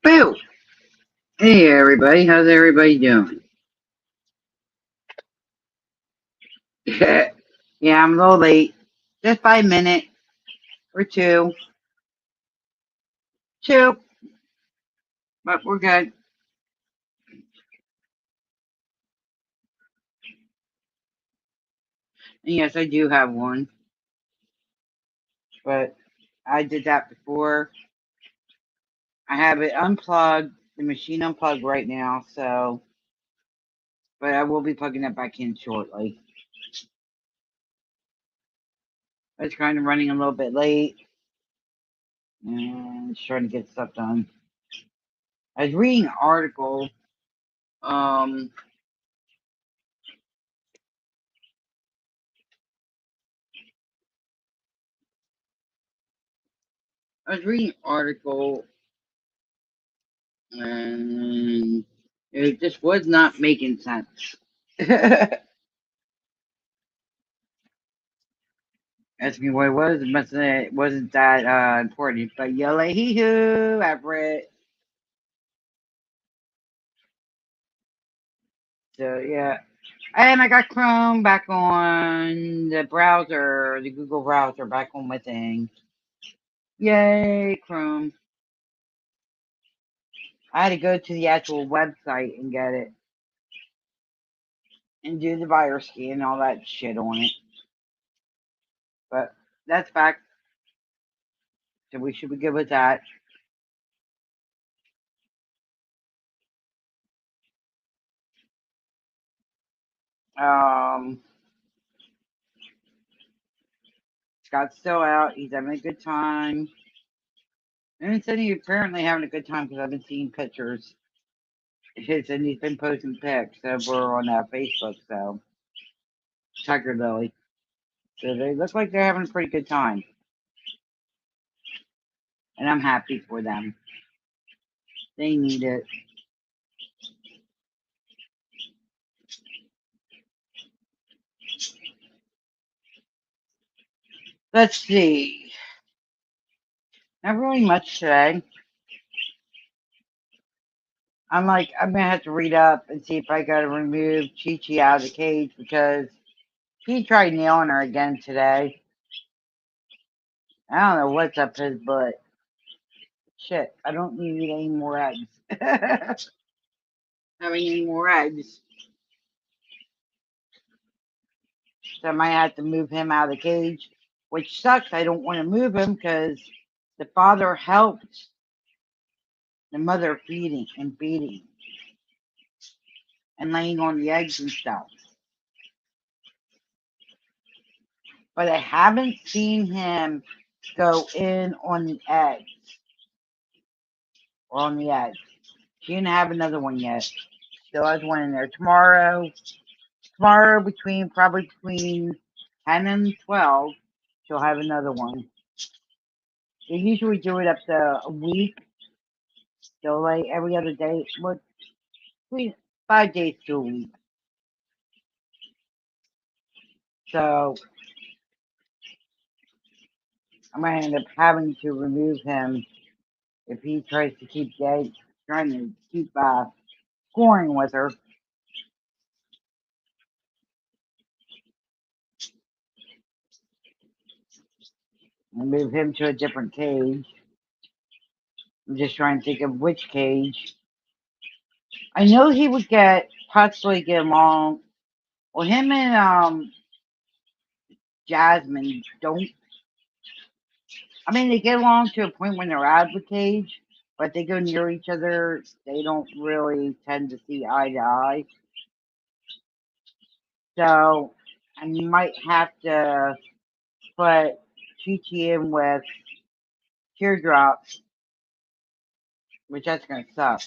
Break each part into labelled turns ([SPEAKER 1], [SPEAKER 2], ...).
[SPEAKER 1] Boo! Hey everybody, how's everybody doing? Yeah, I'm a little late. Just by a minute or two, but we're good. And yes, I do have one, but I did that before. I have it unplugged, the machine unplugged right now, so, but I will be plugging it back in shortly. I was kind of running a little bit late and just trying to get stuff done. I was reading an article, um, I was reading an article and it just was not making sense. Ask me what it was. It wasn't that important. But yalla hee hoo, Everett. So yeah, and I got Chrome back on the browser, the Google browser back on my thing. Yay, Chrome! I had to go to the actual website and get it and do the virus scan and all that shit on it. But that's fact. So we should be good with that. Um, Scott's still out. He's having a good time. And said he's apparently having a good time because I've been seeing pictures. And he's been posting pics over on Facebook. So Tiger Lily. So they look like they're having a pretty good time, and I'm happy for them. They need it. Let's see. Not really much today. I'm gonna have to read up and see if I gotta remove Chi Chi out of the cage because he tried nailing her again today. I don't know what's up his butt. Shit, I don't need any more eggs. Having any more eggs. So I might have to move him out of the cage, which sucks. I don't want to move him because the father helped the mother feeding and feeding and laying on the eggs and stuff. But I haven't seen him go in on the eggs or on the eggs. She didn't have another one yet. Still has one in there. Tomorrow, probably between 10 and 12, she'll have another one. They usually do it up to a week. They'll lay every other day. What, between 5 days to a week. So I might end up having to remove him if he tries to keep trying to keep scoring with her. And move him to a different cage. I'm just trying to think of which cage. I know he would possibly get along. Well, him and Jasmine don't. I mean, they get along to a point when they're out of the cage, but they go near each other. They don't really tend to see eye to eye. So I might have to put Chi Chi in with Teardrops, which that's gonna suck.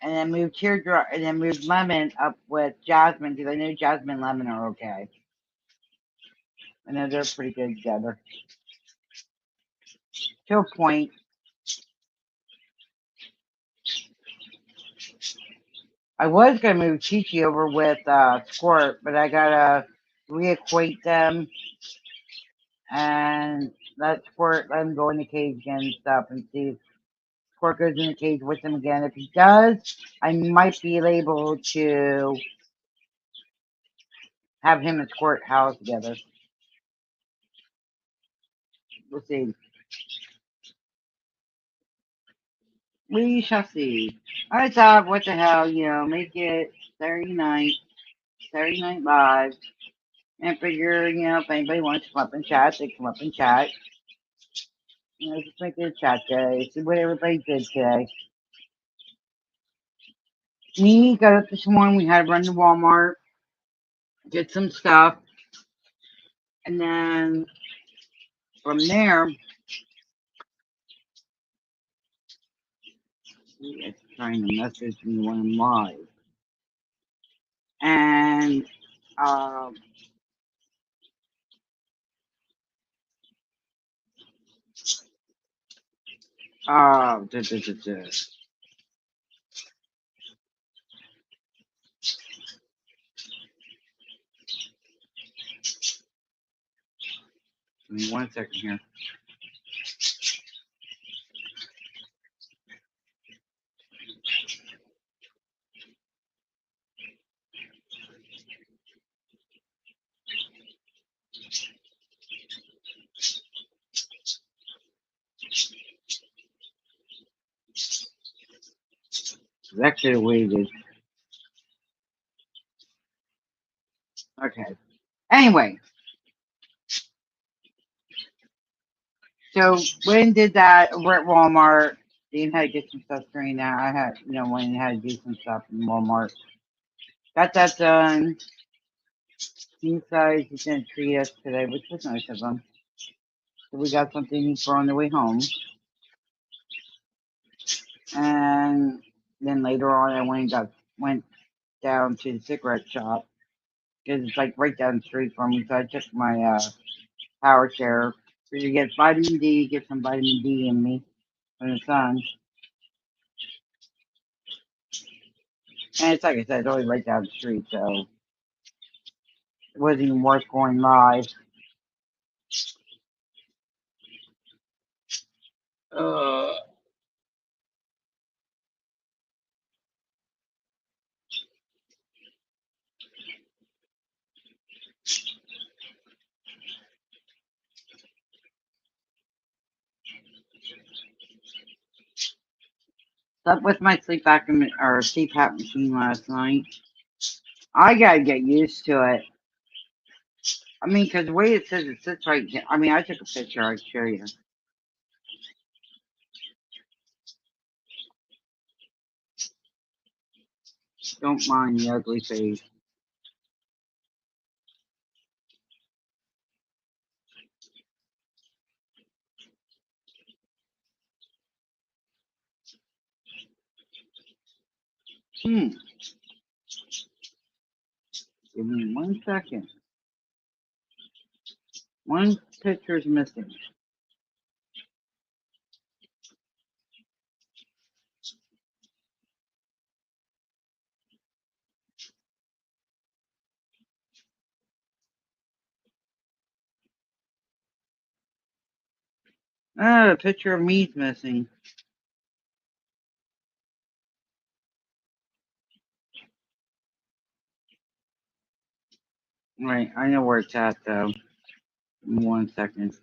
[SPEAKER 1] And then move Teardrop, and then move Lemon up with Jasmine because I know Jasmine and Lemon are okay. I know they're pretty good together. To a point. I was gonna move Chi Chi over with Squirt, but I gotta reacquaint them and let Squirt let him go in the cage again and stuff and see if Squirt goes in the cage with him again. If he does, I might be able to have him and Squirt house together. We'll see. We shall see. I thought, what the hell, make it Saturday night live, and figure, if anybody wants to come up and chat, they come up and chat. Just make it a chat day. See what everybody did today. Me got up this morning. We had to run to Walmart, get some stuff, and then from there, it's trying to message me when I'm live, and uh, duh, duh, duh, duh. Give me 1 second here. That could have waited. Okay. Anyway, so when did that? We're at Walmart. Dean had to get some stuff straightened out. I had, went and had to do some stuff in Walmart. Got that done. He said he's going to treat us today, which was nice of him. So we got something for on the way home. And then later on, I went down to the cigarette shop because it's like right down the street from me. So I took my power share to get vitamin D, get some vitamin D in me from the sun. And it's like I said, it's only right down the street, so it wasn't even worth going live. Slept with my CPAP machine last night. I gotta get used to it. I mean, because the way it says it sits right here. I mean, I took a picture. I'll show you. Don't mind the ugly face. Give me 1 second. One picture is missing. A picture of me's missing. Right, I know where it's at though. Give me 1 second.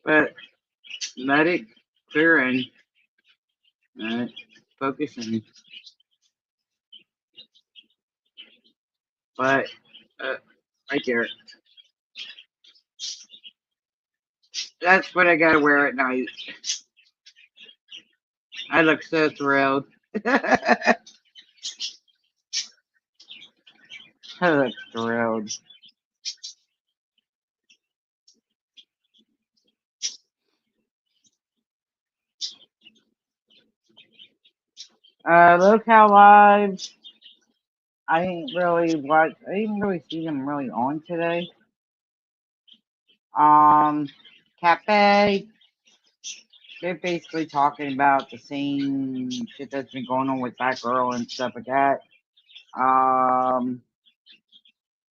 [SPEAKER 1] But let it clear in. Focusing. But right there. That's what I gotta wear at night. I look so thrilled. I look thrilled. Local Live. I didn't really see them really on today. Cafe. they're basically talking about the same shit that's been going on with that girl and stuff like that.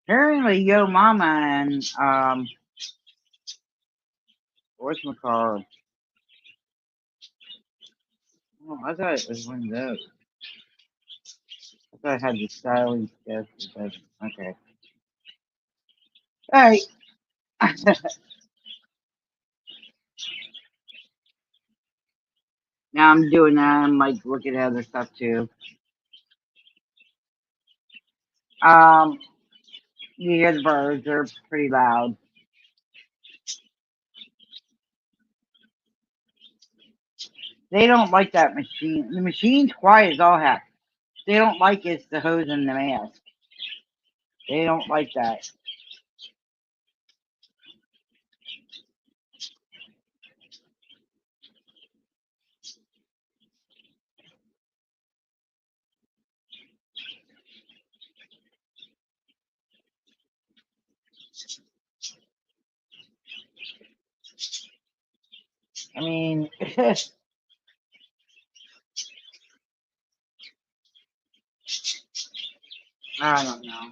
[SPEAKER 1] Apparently, Yo Mama and whatchamacallit? Oh, I thought it was one of those. I thought I had the styling stuff. But okay. All right. Now I'm doing that. I'm like looking at other stuff too. Um, you hear the birds? They're pretty loud. They don't like that machine. The machine's quiet as all heck. They don't like it's the hose and the mask. They don't like that. I mean, I don't know.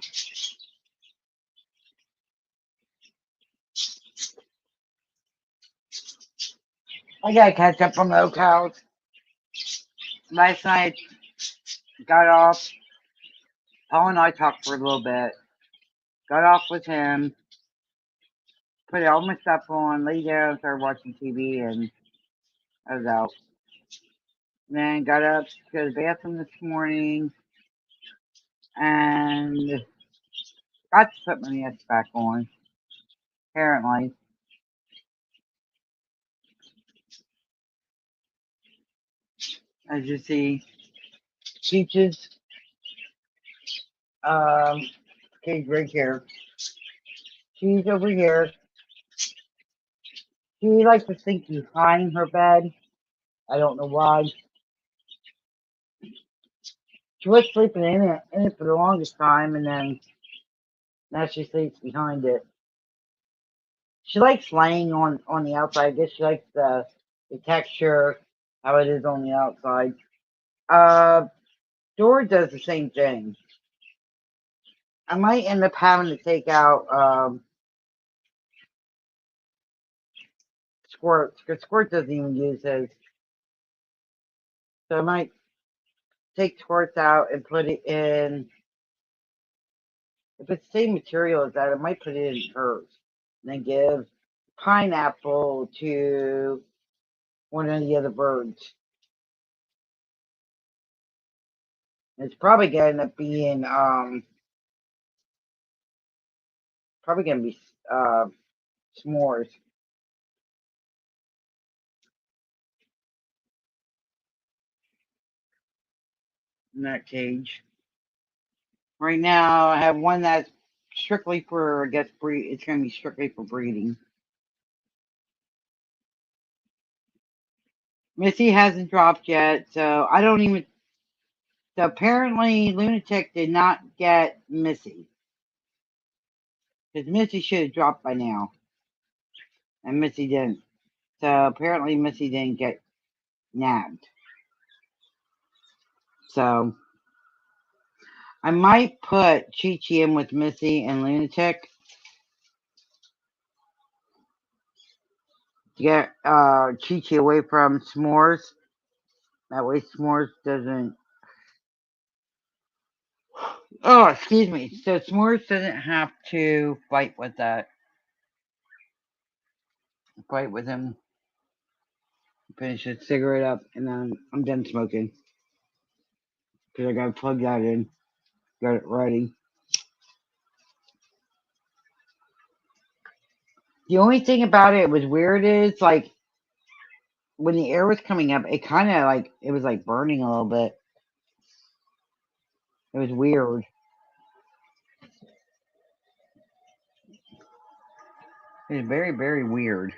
[SPEAKER 1] I gotta catch up on the locales. Last night, got off. Paul and I talked for a little bit. Got off with him. Put all my stuff on. Lay down. Started watching TV, and I was out. And then got up to go to the bathroom this morning, and got to put my mask back on. Apparently, as you see, Peaches, okay, right here. She's over here. She likes to sleep behind her bed. I don't know why. She was sleeping in it for the longest time, and then now she sleeps behind it. She likes laying on the outside. I guess she likes the texture, how it is on the outside. Uh, Dora does the same thing. I might end up having to take out Squirt, because Squirt doesn't even use his. So I might take Squirt's out and put it in. If it's the same material as that, I might put it in hers. And then give pineapple to one of the other birds. It's probably gonna end up being probably gonna be s'mores in that cage. Right now, I have one that's strictly for, I guess, breed. It's gonna be strictly for breeding. Missy hasn't dropped yet, so I don't even. So apparently, Lunatic did not get Missy because Missy should have dropped by now, and Missy didn't. So apparently, Missy didn't get nabbed. So I might put Chi Chi in with Missy and Lunatic to get Chi Chi away from S'mores. That way, S'mores doesn't. Oh, excuse me. So S'mores doesn't have to fight with that. Fight with him. Finish his cigarette up, and then I'm done smoking because I gotta plug that in. Got it ready. The only thing about it was weird is like when the air was coming up, it kind of like it was like burning a little bit. It was weird. It was very, very weird.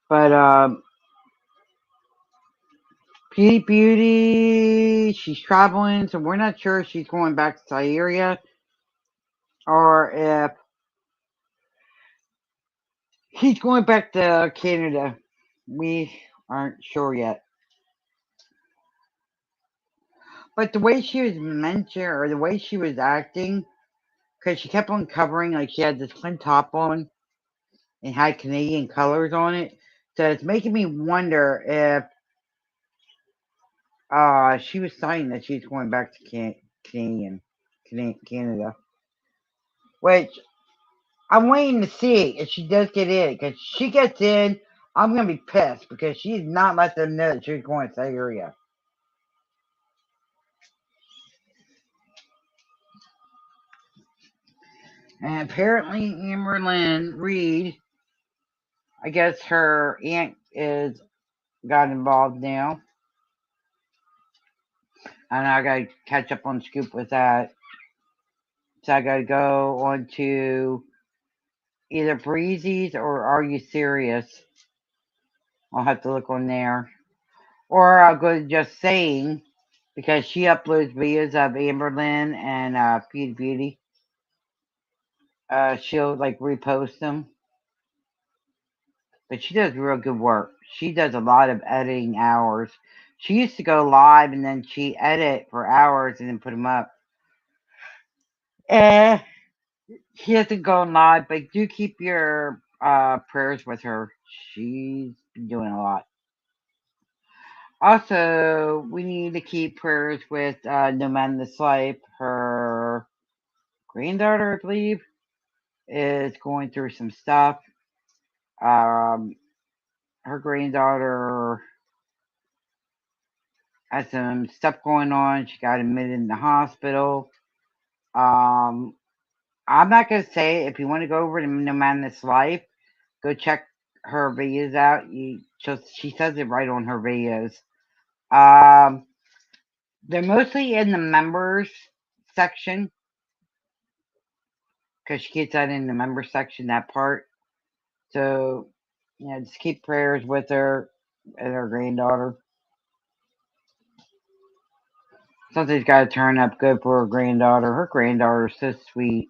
[SPEAKER 1] But Beauty, she's traveling, so we're not sure if she's going back to Siberia or if she's going back to Canada. We aren't sure yet. But the way she was mentioned, or the way she was acting, because she kept on covering, like she had this twin top on and had Canadian colors on it. So it's making me wonder if she was saying that she's going back to Canada. Which I'm waiting to see if she does get in. Because she gets in, I'm going to be pissed because she's not let them know that she's going to Siberia. And apparently, Amberlynn Reed, I guess her aunt is got involved now. And I got to catch up on Scoop with that. So I got to go on to either Breezy's or Are You Serious? I'll have to look on there. Or I'll go to Just Saying because she uploads videos of Amberlynn and Beauty. She'll like repost them. But she does real good work. She does a lot of editing hours. She used to go live and then she edit for hours and then put them up. She hasn't gone live, but do keep your prayers with her. She's been doing a lot. Also, we need to keep prayers with No Man This Life. Her granddaughter, I believe, is going through some stuff. Her granddaughter has some stuff going on. She got admitted in the hospital. I'm not gonna say it. If you want to go over to No Man This Life, go check her videos out. She says it right on her videos. They're mostly in the members section because she gets that in the member section, that part. So, just keep prayers with her and her granddaughter. Something's got to turn up good for her granddaughter. Her granddaughter's so sweet.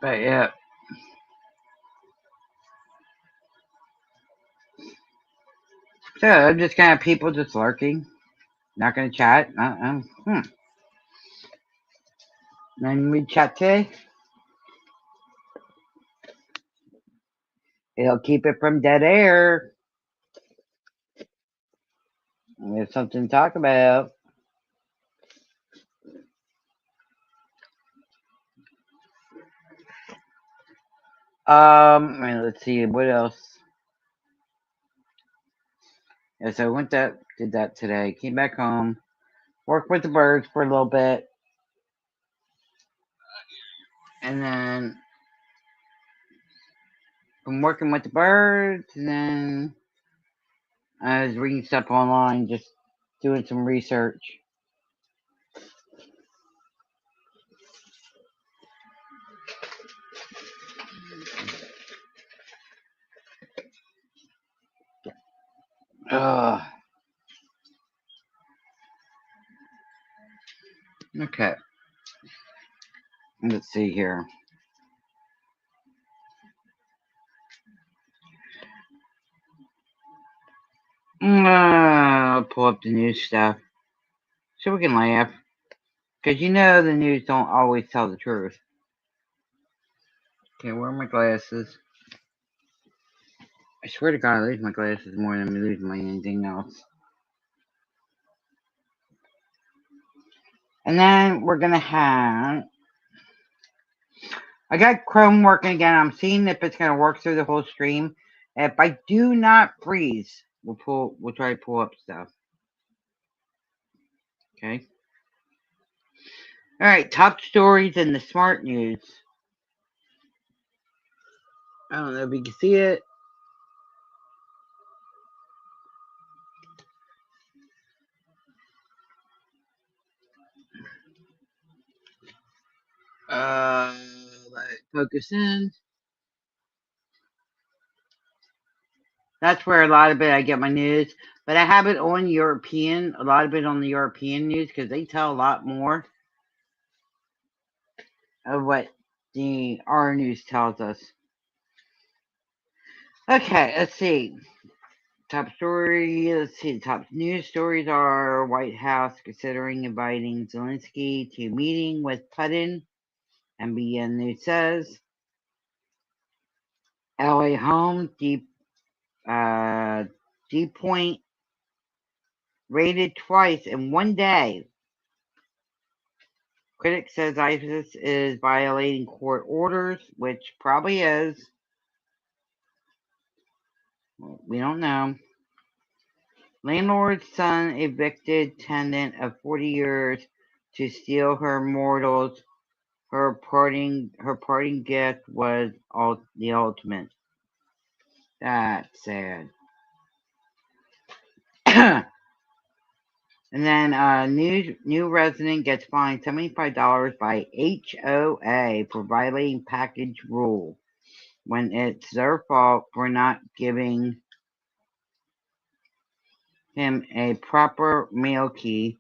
[SPEAKER 1] But yeah. So I'm just kind of people just lurking. Not going to chat. Then we chat today. It'll keep it from dead air. We have something to talk about. Let's see what else. Yeah, so I did that today. Came back home, worked with the birds for a little bit, and then from working with the birds, and then I was reading stuff online, just doing some research. Okay. Let's see here. I'll pull up the news stuff so we can laugh. Because the news don't always tell the truth. Okay, where are my glasses? I swear to God, I lose my glasses more than I lose my anything else. And then we're going to have... I got Chrome working again. I'm seeing if it's going to work through the whole stream. If I do not freeze, we'll try to pull up stuff. Okay. All right, top stories in the smart news. I don't know if you can see it. Focus in. That's where a lot of it I get my news. But I have it on European, a lot of it on the European news because they tell a lot more of what the our news tells us. Okay, let's see. Top story. Let's see. Top news stories are White House considering inviting Zelensky to meeting with Putin. MBN News says LA home deep point raided twice in one day. Critic says ISIS is violating court orders, which probably is. We don't know. Landlord's son evicted tenant of 40 years to steal her mortals. Her parting gift was the ultimate. That's sad. And then new resident gets fined $75 by HOA for violating package rule when it's their fault for not giving him a proper mail key.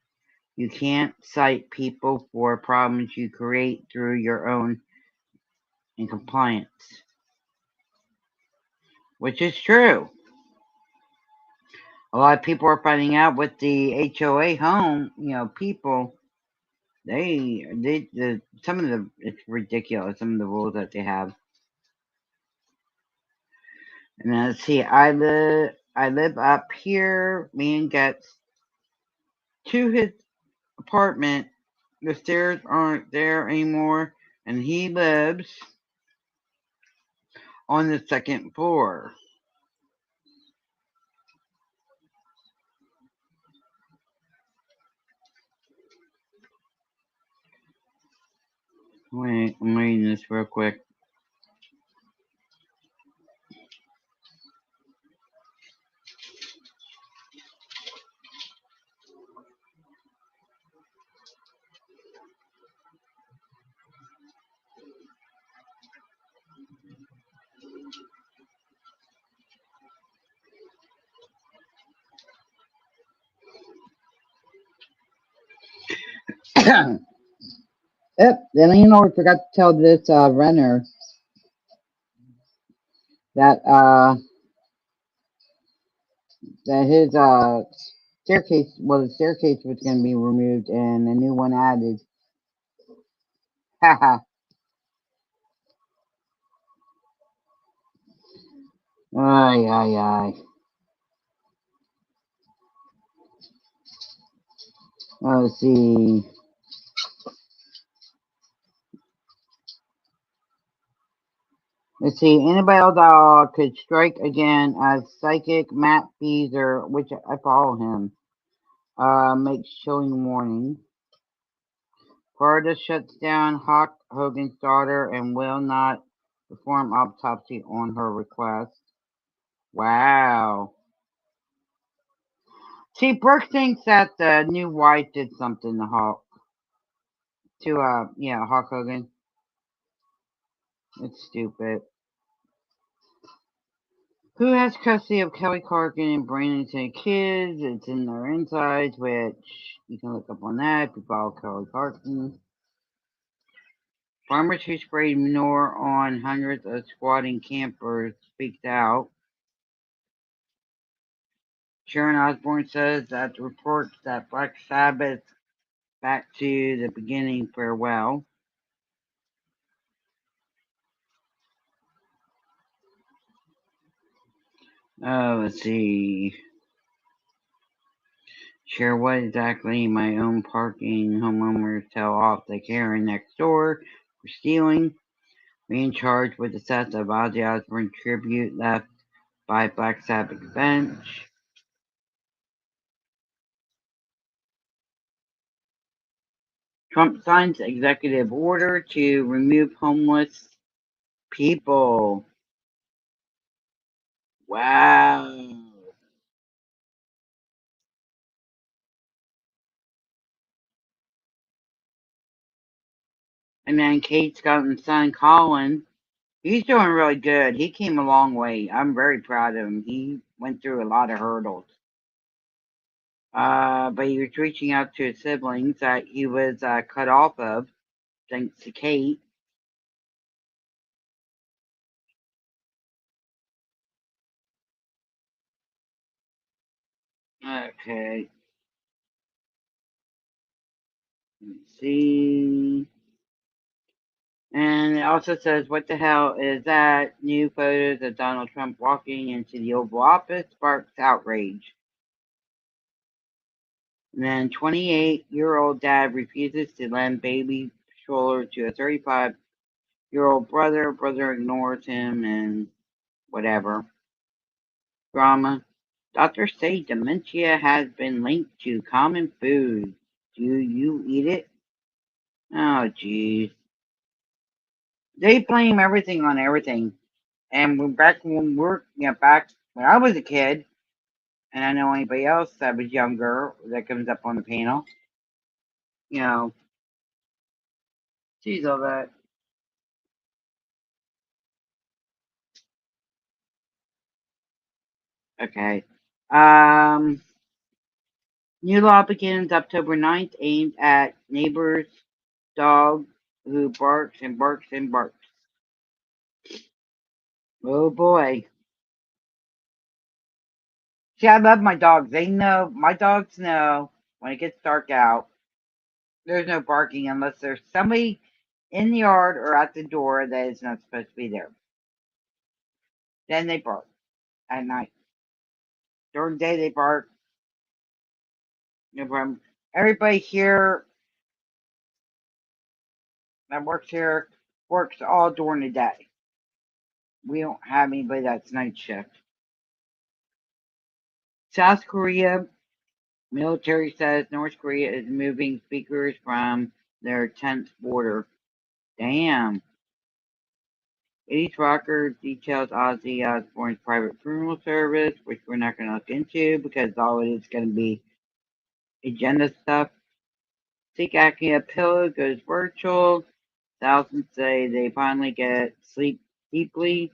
[SPEAKER 1] You can't cite people for problems you create through your own incompliance, which is true. A lot of people are finding out with the HOA home, people, some of the, it's ridiculous, some of the rules that they have. And then let's see, I live up here. Man gets to his apartment. The stairs aren't there anymore, and he lives on the second floor. Wait, I'm reading this real quick. Yep, the landlord forgot to tell this renter that his staircase, well, the staircase was going to be removed and a new one added. Haha. Ay, ay, ay. Let's see. Let's see. Annabelle Doll could strike again as psychic Matt Beezer, which I follow him, makes chilling warning. Florida shuts down Hawk Hogan's daughter and will not perform autopsy on her request. Wow. See, Brooke thinks that the new wife did something to Hawk. Hawk Hogan. It's stupid. Who has custody of Kelly Clarkson and Brandon kids? It's in their insides, which you can look up on that if you follow Kelly Clarkson. Farmers who sprayed manure on hundreds of squatting campers speaks out. Sharon Osbourne says that the reports that Black Sabbath back to the beginning farewell. Let's see. Share what exactly my own parking. Homeowners tell off the Karen next door for stealing. Being charged with the theft of Ozzy Osbourne tribute left by Black Sabbath bench. Trump signs executive order to remove homeless people. Wow. And then Kate's got a son, Colin. He's doing really good. He came a long way. I'm very proud of him. He went through a lot of hurdles. But he was reaching out to his siblings that he was cut off of, thanks to Kate. Okay. Let's see. And it also says, what the hell is that? New photos of Donald Trump walking into the Oval Office sparks outrage. And then 28-year-old dad refuses to lend baby stroller to a 35-year-old brother. Brother ignores him and whatever. Drama. Doctors say dementia has been linked to common foods. Do you eat it? Oh, jeez. They blame everything on everything. And back when I was a kid, and I know anybody else that was younger that comes up on the panel, you know, sees all that. Okay. Um, New law begins October 9th, aimed at neighbors' dog who barks and barks and barks. Oh boy. See, I love my dogs. They know, my dogs know when it gets dark out, there's no barking unless there's somebody in the yard or at the door that is not supposed to be there. Then they bark at night. During the day, they bark. No problem. Everybody here that works here works all during the day. We don't have anybody that's night shift. South Korea military says North Korea is moving speakers from their 10th border. Damn. 80s rocker details Ozzy Osbourne's private funeral service, which we're not going to look into because all it is going to be agenda stuff. Seek Acting Pillow goes virtual. Thousands say they finally get sleep deeply.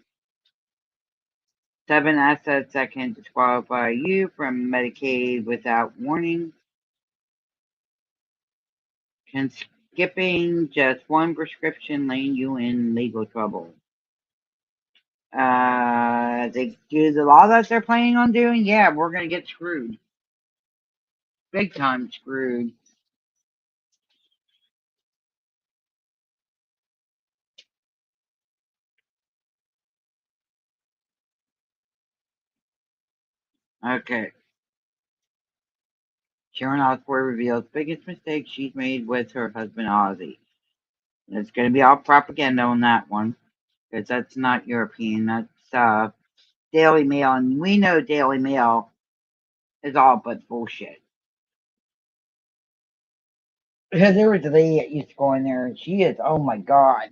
[SPEAKER 1] 7 assets that can disqualify you from Medicaid without warning. Can skipping just one prescription land you in legal trouble? They do the law that they're planning on doing. Yeah, we're gonna get screwed, big time screwed. Okay. Sharon Osbourne reveals biggest mistake she's made with her husband Ozzy. It's gonna be all propaganda on that one because that's not European. That's Daily Mail, and we know Daily Mail is all but bullshit. Because there was a lady that used to go in there, and she is, oh my god.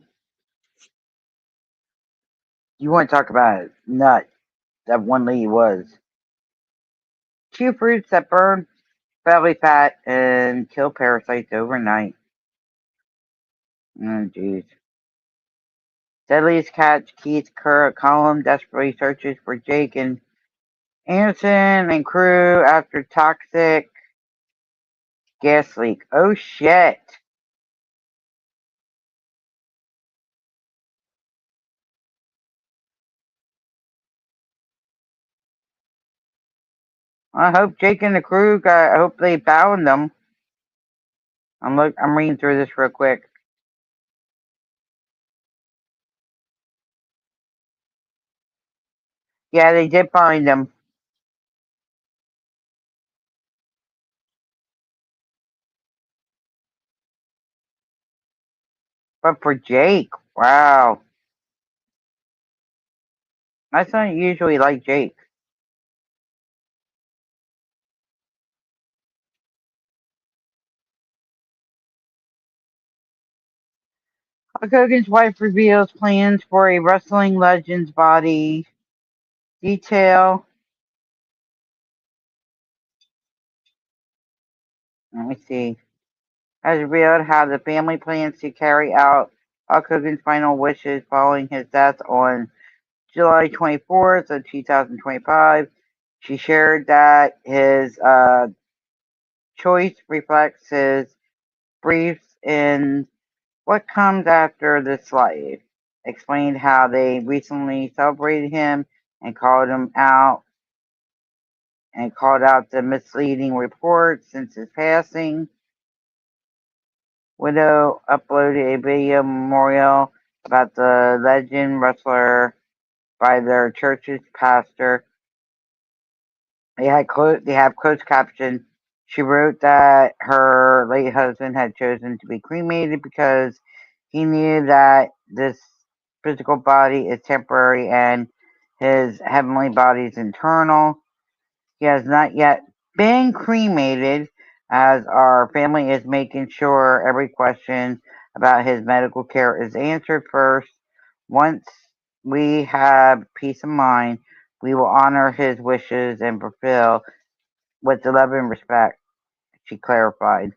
[SPEAKER 1] You want to talk about a nut? That one lady was. Chew fruits that burn belly fat and kill parasites overnight. Oh, jeez. Deadliest catch, Keith Cullum desperately searches for Jake and Anderson and crew after toxic gas leak. Oh, shit. I hope Jake and the crew I hope they found them. I'm reading through this real quick. Yeah, they did find them. But for Jake, wow. My son usually like Jake. Hulk Hogan's wife reveals plans for a wrestling legend's body. Detail. Let me see. Has revealed how the family plans to carry out Hulk Hogan's final wishes following his death on July 24th of 2025. She shared that his choice reflects his beliefs in what comes after this life. Explained how they recently celebrated him and called out the misleading reports since his passing. Widow uploaded a video memorial about the legend wrestler by their church's pastor. They have closed caption. She wrote that her late husband had chosen to be cremated because he knew that this physical body is temporary and his heavenly body is eternal. He has not yet been cremated, as our family is making sure every question about his medical care is answered first. Once we have peace of mind, we will honor his wishes and fulfill with love and respect, she clarified.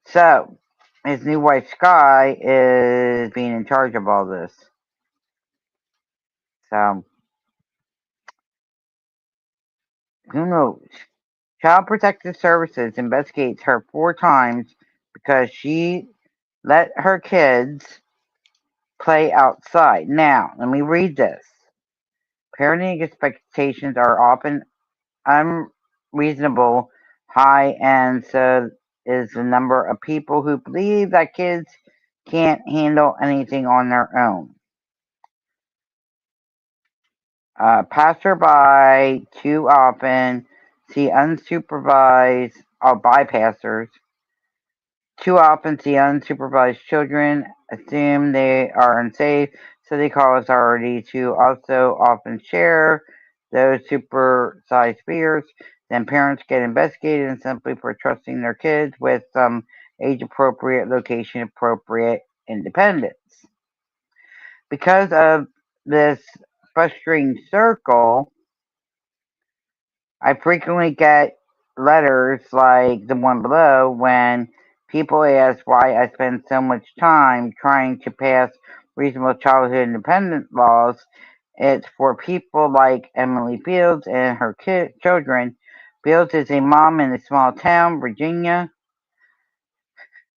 [SPEAKER 1] So, his new wife Sky is being in charge of all this. So, who knows? Child Protective Services investigates her 4 times because she let her kids play outside. Now, let me read this. Parenting expectations are often unreasonable high, and so is the number of people who believe that kids can't handle anything on their own. Passerby too often see unsupervised bypassers. Too often see unsupervised children, assume they are unsafe, so they call authority to also often share those supersized fears. Then parents get investigated simply for trusting their kids with some age appropriate, location appropriate independence. Because of this frustrating circle, I frequently get letters like the one below when people ask why I spend so much time trying to pass reasonable childhood independence laws. It's for people like Emily Fields and her children. Fields is a mom in a small town, Virginia,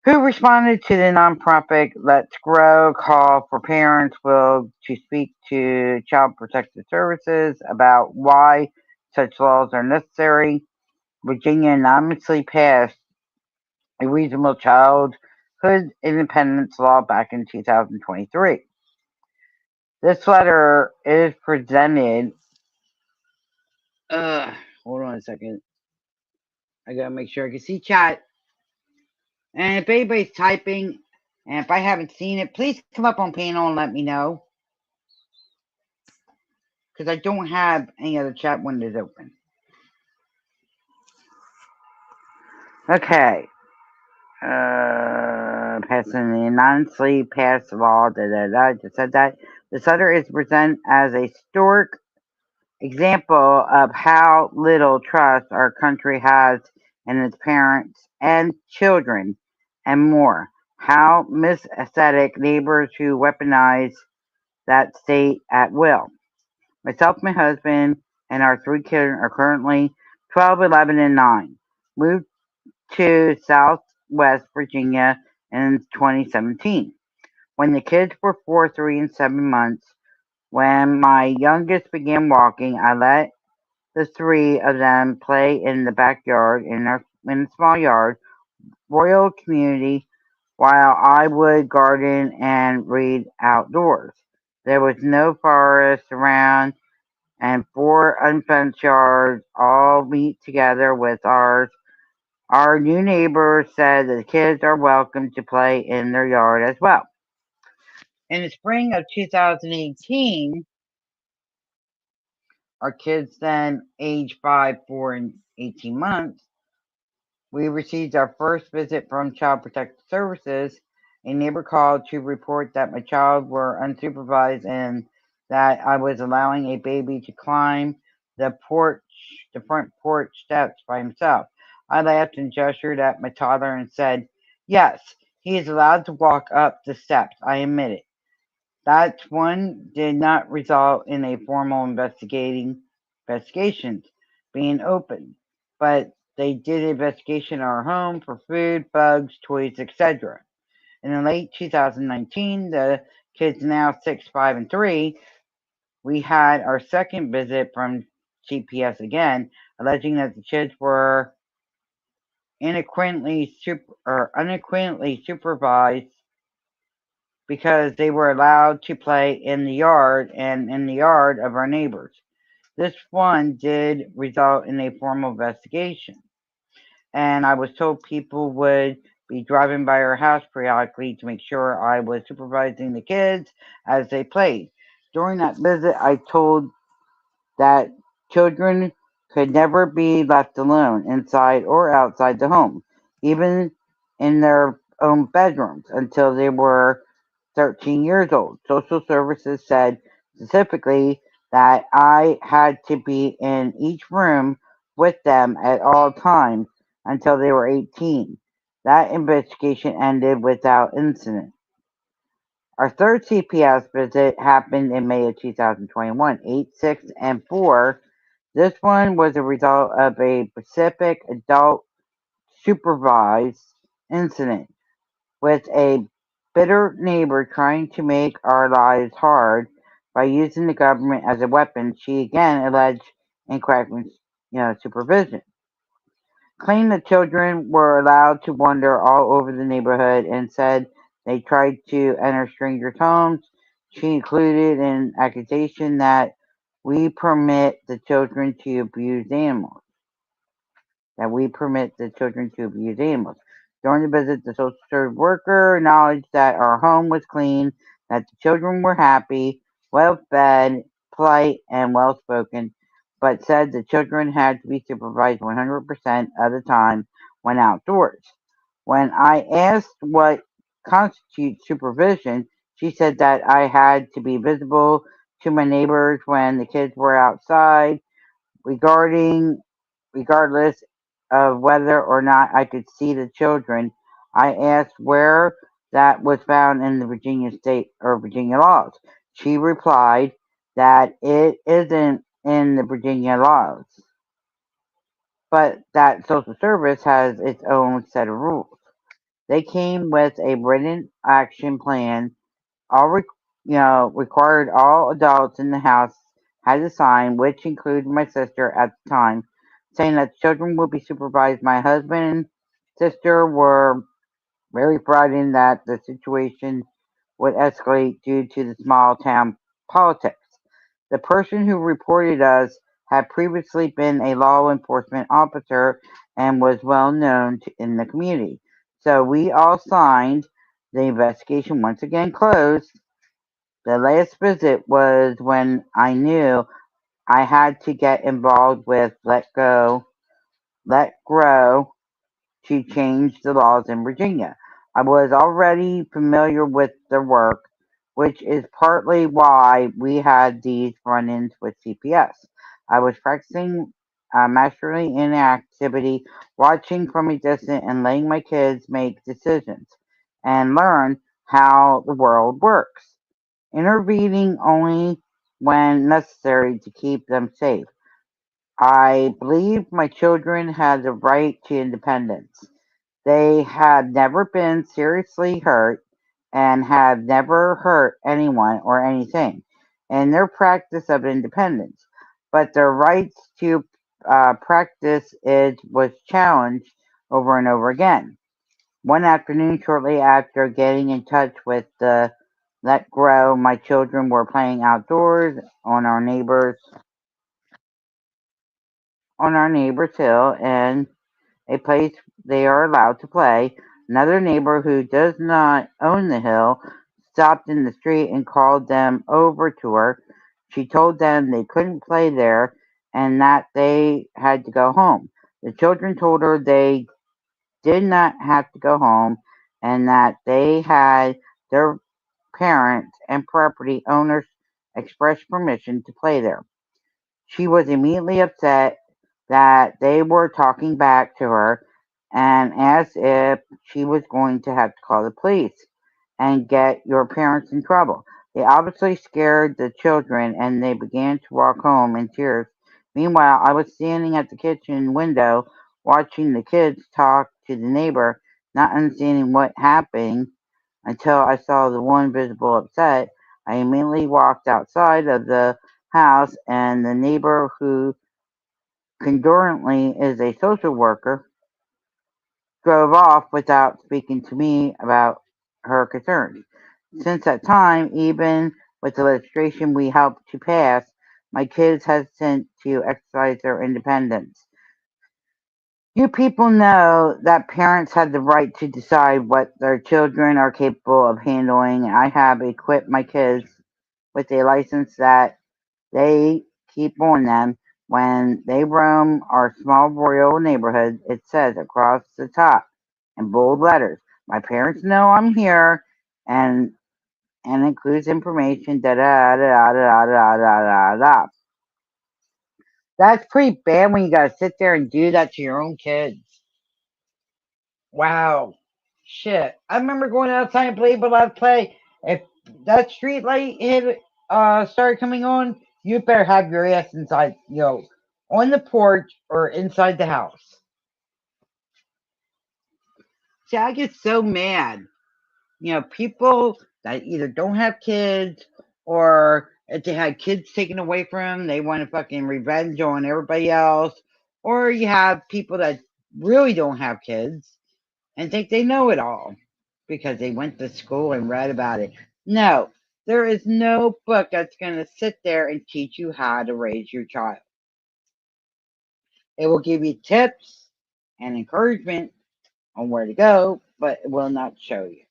[SPEAKER 1] who responded to the nonprofit Let's Grow call for parents will to speak to Child Protective Services about why such laws are necessary. Virginia anonymously passed a reasonable childhood independence law back in 2023. This letter is presented. Hold on a second. I gotta make sure I can see chat. And if anybody's typing, and if I haven't seen it, please come up on panel and let me know. Because I don't have any other chat windows open. Okay. Passing the anonymously passed law. Just said that. This letter is presented as a historic example of how little trust our country has in its parents and children, and more. How misaesthetic neighbors who weaponize that state at will. Myself, my husband, and our 3 children are currently 12, 11, and 9. Moved to Southwest Virginia in 2017. When the kids were 4, 3, and 7 months, when my youngest began walking, I let the 3 of them play in the backyard in a small yard, Royal Community, while I would garden and read outdoors. There was no forest around, and 4 unfenced yards all meet together with ours. Our new neighbor said that the kids are welcome to play in their yard as well. In the spring of 2018, our kids then aged 5, 4, and 18 months, we received our first visit from Child Protective Services. A neighbor called to report that my child were unsupervised and that I was allowing a baby to climb the front porch steps by himself. I laughed and gestured at my toddler and said, "Yes, He is allowed to walk up the steps, I admit it. That one did not result in a formal investigations being opened, but they did an investigation in our home for food, bugs, toys, etc. In late 2019, the kids now 6, 5, and 3, we had our second visit from CPS again, alleging that the kids were unequivocally supervised because they were allowed to play in the yard and in the yard of our neighbors. This one did result in a formal investigation, and I was told people would be driving by our house periodically to make sure I was supervising the kids as they played. During that visit, I told that children could never be left alone inside or outside the home, even in their own bedrooms, until they were 13 years old. Social services said specifically that I had to be in each room with them at all times until they were 18. That investigation ended without incident. Our third CPS visit happened in May of 2021, 8, 6, and 4. This one was a result of a specific adult supervised incident with a bitter neighbor trying to make our lives hard by using the government as a weapon. She again alleged incorrect supervision. Claimed the children were allowed to wander all over the neighborhood and said they tried to enter strangers' homes. She included an accusation that we permit the children to abuse animals. That we permit the children to abuse animals. During the visit, the social service worker acknowledged that our home was clean, that the children were happy, well fed, polite, and well spoken, but said the children had to be supervised 100% of the time when outdoors. When I asked what constitutes supervision, she said that I had to be visible to my neighbors when the kids were outside, regarding regardless of whether or not I could see the children. I asked where that was found in the Virginia state or Virginia laws. She replied that it isn't in the Virginia laws, but that social service has its own set of rules. They came with a written action plan, all required all adults in the house had to sign, which included my sister at the time, saying that children would be supervised. My husband and sister were very frightened that the situation would escalate due to the small town politics. The person who reported us had previously been a law enforcement officer and was well known in the community. So we all signed. The investigation once again closed. The last visit was when I knew I had to get involved with Let Grow to change the laws in Virginia. I was already familiar with their work, which is partly why we had these run-ins with CPS. I was practicing masterly inactivity, watching from a distance and letting my kids make decisions and learn how the world works, intervening only when necessary to keep them safe. I believe my children had the right to independence. They had never been seriously hurt and have never hurt anyone or anything in their practice of independence, but their rights to practice it was challenged over and over again. One afternoon, shortly after getting in touch with the Let Grow, my children were playing outdoors on our neighbor's hill and a place they are allowed to play. Another neighbor who does not own the hill stopped in the street and called them over to her. She told them they couldn't play there and that they had to go home. The children told her they did not have to go home and that they had their parents and property owners express permission to play there. She was immediately upset that they were talking back to her and asked if she was going to have to call the police and get your parents in trouble. They obviously scared the children and they began to walk home in tears. Meanwhile, I was standing at the kitchen window watching the kids talk to the neighbor, not understanding what happened until I saw the one visible upset. I immediately walked outside of the house, and the neighbor, who concurrently is a social worker, drove off without speaking to me about her concerns. Since that time, even with the legislation we helped to pass, my kids hesitant to exercise their independence. You people know that parents have the right to decide what their children are capable of handling. I have equipped my kids with a license that they keep on them when they roam our small rural neighborhood. It says across the top in bold letters, "My parents know I'm here," and includes information da da da da da da da da da. That's pretty bad when you gotta sit there and do that to your own kids. Wow. Shit. I remember going outside and playing, but Let's Play. If that street light started coming on, you better have your ass inside, on the porch or inside the house. See, I get so mad. People that either don't have kids or if they had kids taken away from them, they want to fucking revenge on everybody else. Or you have people that really don't have kids and think they know it all because they went to school and read about it. No, there is no book that's going to sit there and teach you how to raise your child. It will give you tips and encouragement on where to go, but it will not show you.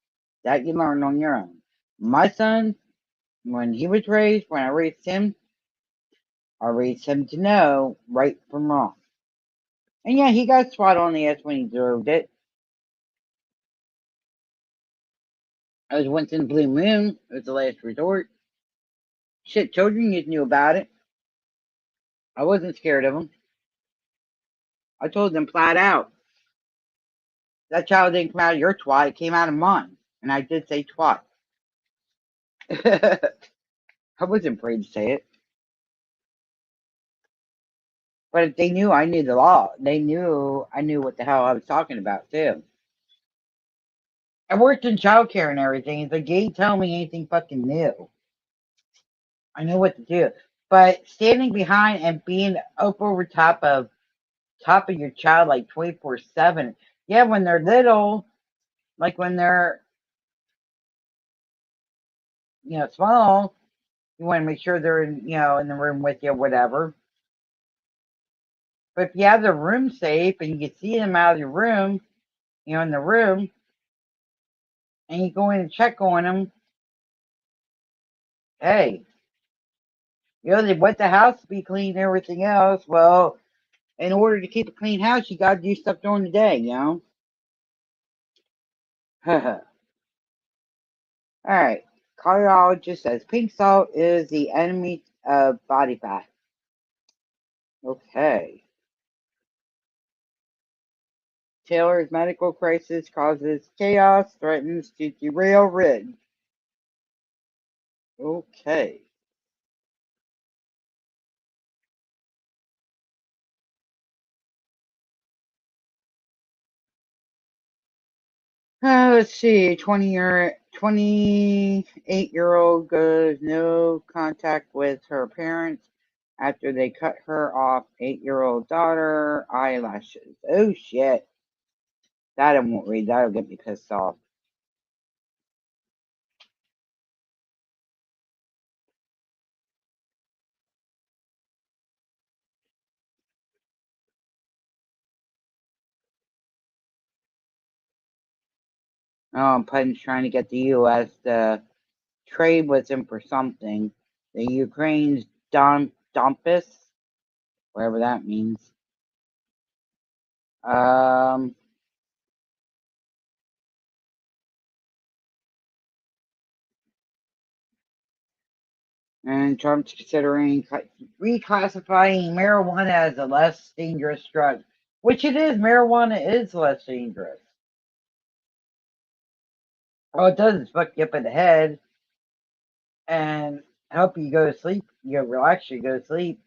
[SPEAKER 1] That you learn on your own. My son, when he was raised, when I raised him to know right from wrong. And yeah, he got swat on the ass when he deserved it. I was once in the Blue Moon. It was the last resort. Shit, children just knew about it. I wasn't scared of them. I told them flat out, that child didn't come out of your twat, it came out of mine. And I did say twat. I wasn't afraid to say it. But they knew I knew the law. They knew I knew what the hell I was talking about, too. I worked in childcare and everything. It's like, you ain't telling me anything fucking new. I know what to do. But standing behind and being up over top of your child like 24/7. Yeah, when they're little, like when they're small, you want to make sure they're in the room with you, whatever. But if you have the room safe and you can see them out of your room, in the room, and you go in and check on them, hey, they want the house to be clean and everything else. Well, in order to keep a clean house, you got to do stuff during the day. All right. Cardiologist says pink salt is the enemy of body fat. Okay. Taylor's medical crisis causes chaos, threatens to derail Ridge. Okay. Let's see. 28-year-old goes no contact with her parents after they cut her off 8-year-old daughter eyelashes. Oh shit. That I won't read. That'll get me pissed off. Oh, Putin's trying to get the U.S. to trade with him for something. The Ukraine's Donbass, whatever that means. Um, and Trump's considering reclassifying marijuana as a less dangerous drug. Which it is. Marijuana is less dangerous. All it does is fuck you up in the head and help you go to sleep. You relax you, go to sleep.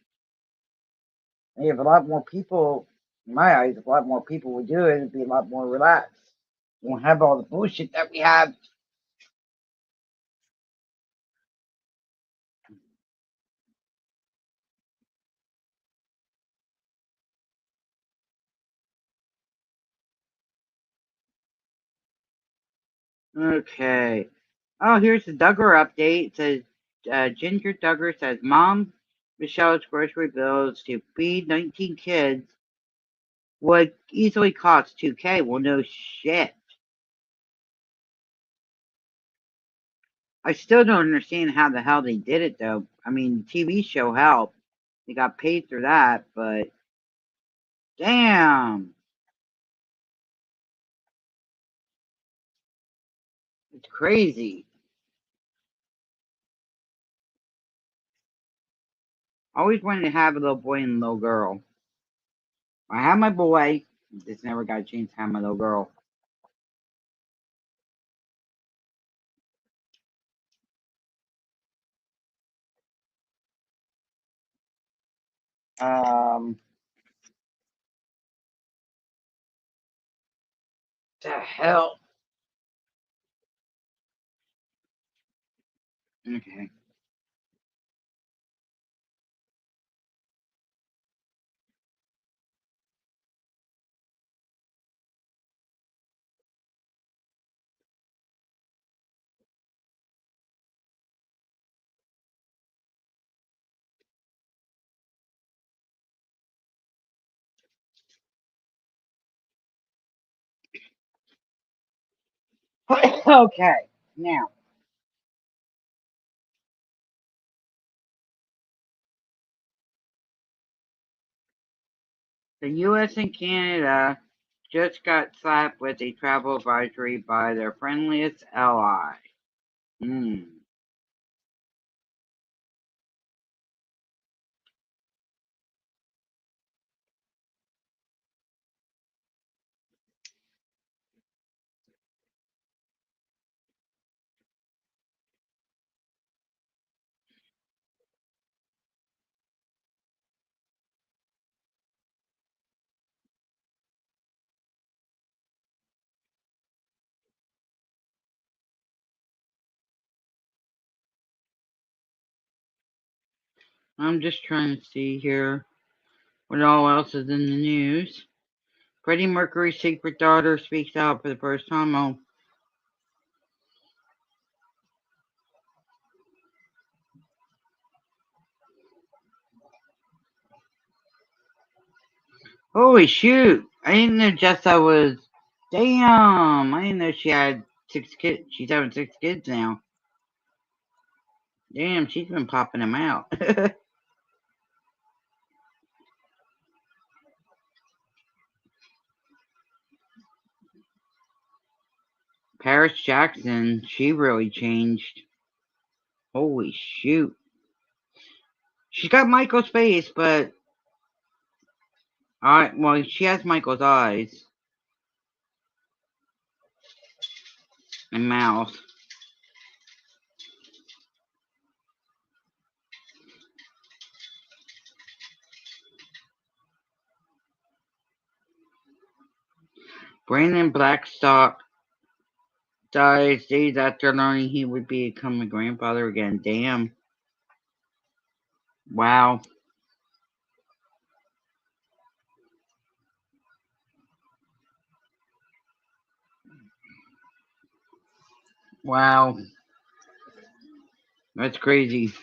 [SPEAKER 1] And if a lot more people, in my eyes, if a lot more people would do it, it'd be a lot more relaxed. You won't have all the bullshit that we have. Okay. Oh, here's the Duggar update. It says Ginger Duggar says Mom Michelle's grocery bills to feed 19 kids would easily cost 2K. Well, no shit. I still don't understand how the hell they did it, though. I mean, the TV show helped. They got paid for that, but damn. It's crazy. I always wanted to have a little boy and a little girl. I have my boy, just never got a chance to have my little girl. The hell? Okay. Okay. Now, the U.S. and Canada just got slapped with a travel advisory by their friendliest ally. Hmm. I'm just trying to see here what all else is in the news. Freddie Mercury's secret daughter speaks out for the first time. Oh, holy shoot! I didn't know Jessa was. Damn! I didn't know she had 6 kids. She's having 6 kids now. Damn, she's been popping them out. Paris Jackson, she really changed. Holy shoot. She's got Michael's face, but well, she has Michael's eyes and mouth. Brandon Blackstock dies days after learning he would become a grandfather again. Damn. Wow. Wow. That's crazy.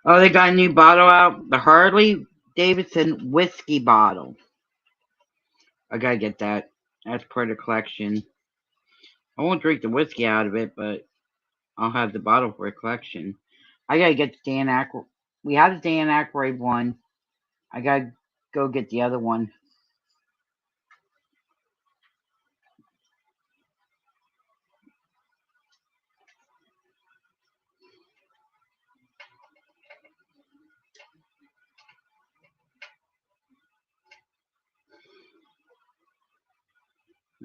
[SPEAKER 1] Oh, they got a new bottle out. The Harley Davidson whiskey bottle. I gotta get that. That's part of the collection. I won't drink the whiskey out of it, but I'll have the bottle for a collection. I gotta get the Dan Aykroyd. We have the Dan Aykroyd one. I gotta go get the other one.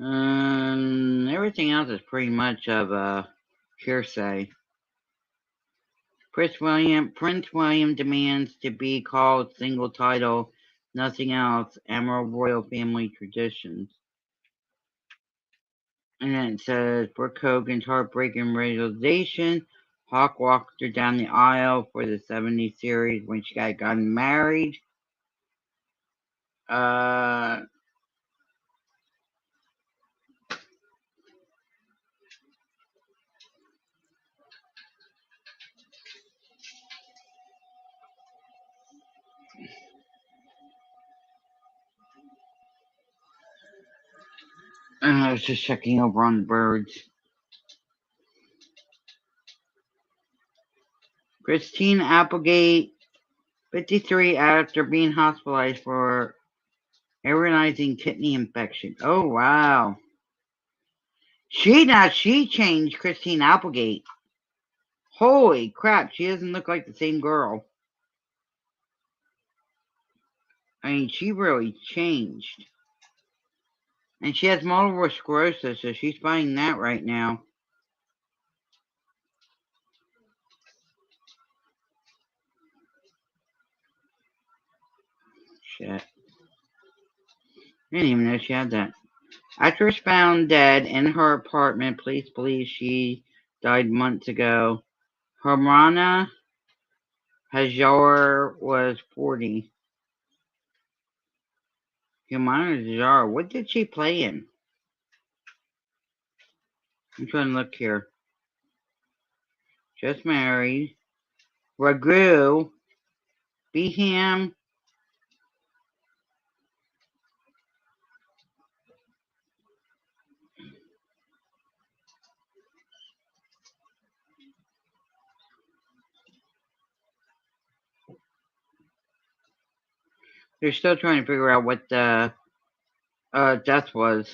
[SPEAKER 1] Everything else is pretty much of a hearsay. Prince William demands to be called single title, nothing else. Emerald royal family traditions. And then it says Brooke Hogan's heartbreaking realization. Hawk walked her down the aisle for the '70s series when she got gotten married. I was just checking over on the birds. Christine Applegate, 53, after being hospitalized for agonizing kidney infection. Oh, wow. She changed Christine Applegate. Holy crap, she doesn't look like the same girl. I mean, she really changed. And she has multiple sclerosis, so she's fighting that right now. Shit. I didn't even know she had that. Actress found dead in her apartment. Police believe she died months ago. Humana Hajar was 40. Humana Hajar, what did she play in? I'm trying to look here. Just married. Ragu. Beham. They're still trying to figure out what the death was.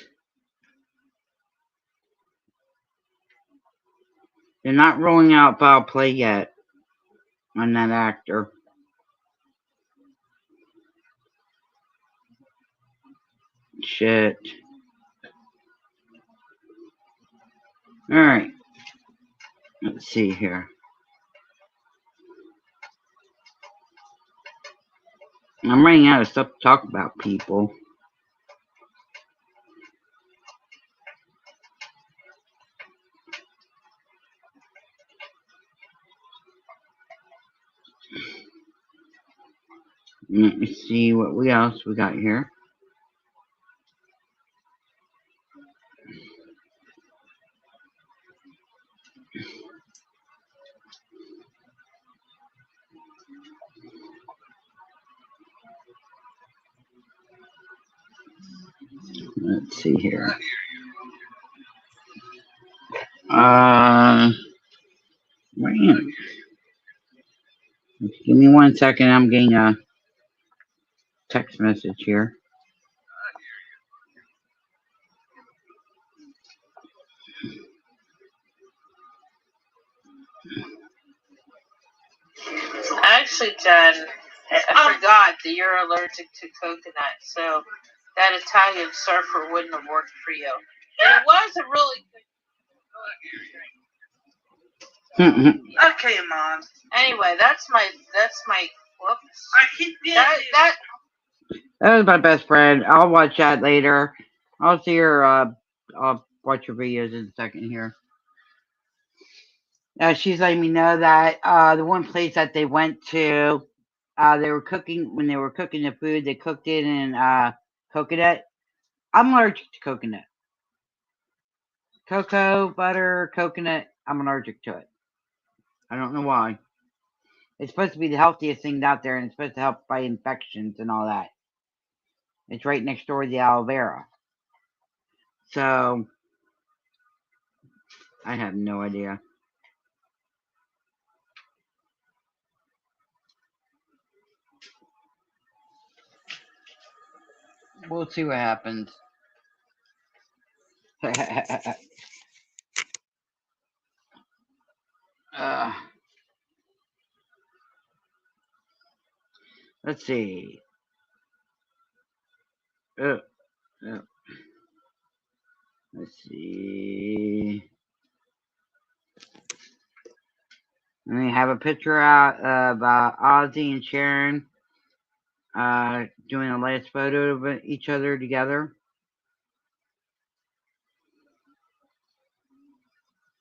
[SPEAKER 1] They're not ruling out foul play yet on that actor. Shit. Alright. Let's see here. I'm running out of stuff to talk about, people. Let me see what else we got here. Let's see here. Man. Give me 1 second. I'm getting a text message here.
[SPEAKER 2] Actually, Jen, I forgot that you're allergic to coconut, so that Italian surfer wouldn't have worked for you. And it was a really good. Okay, Mom. Anyway, that's my. Whoops. I keep that.
[SPEAKER 1] That was my best friend. I'll watch that later. I'll see her. I'll watch your videos in a second here. She's letting me know that the one place that they went to, they were cooking when they were cooking the food. They cooked it in coconut. I'm allergic to coconut. Cocoa, butter, coconut. I'm allergic to it. I don't know why. It's supposed to be the healthiest thing out there, and it's supposed to help fight infections and all that. It's right next door to the aloe vera. So, I have no idea. We'll see what happens. Let's see. Let's see. And they have a picture out of Ozzy and Sharon doing the last photo of each other together.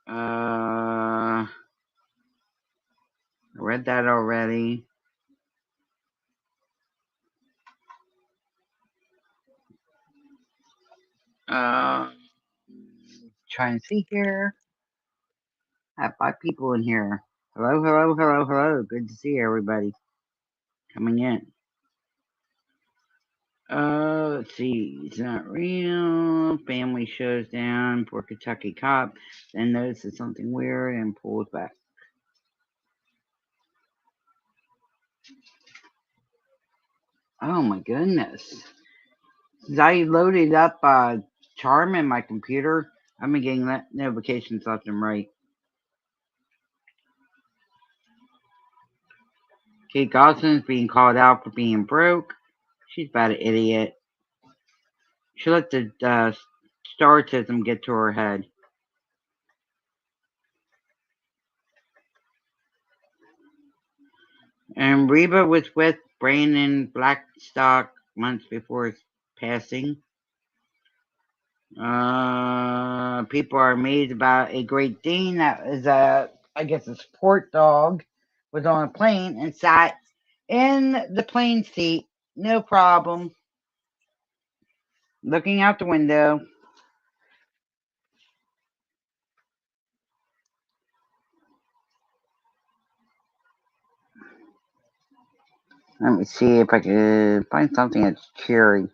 [SPEAKER 1] I read that already. Trying to see here. I have 5 people in here. Hello, hello, hello, hello. Good to see everybody coming in. Let's see. It's not real. Family shows down. Poor Kentucky cop then notices something weird and pulls back. Oh my goodness. Since I loaded up Charm in my computer, I've been getting notifications left and right. Kate Gosling's being called out for being broke. She's about an idiot. She let the starsism get to her head. And Reba was with Brandon Blackstock months before his passing. People are amazed about a Great Dane that is I guess a support dog, was on a plane and sat in the plane seat, no problem, looking out the window. Let me see if I can find something that's cheery.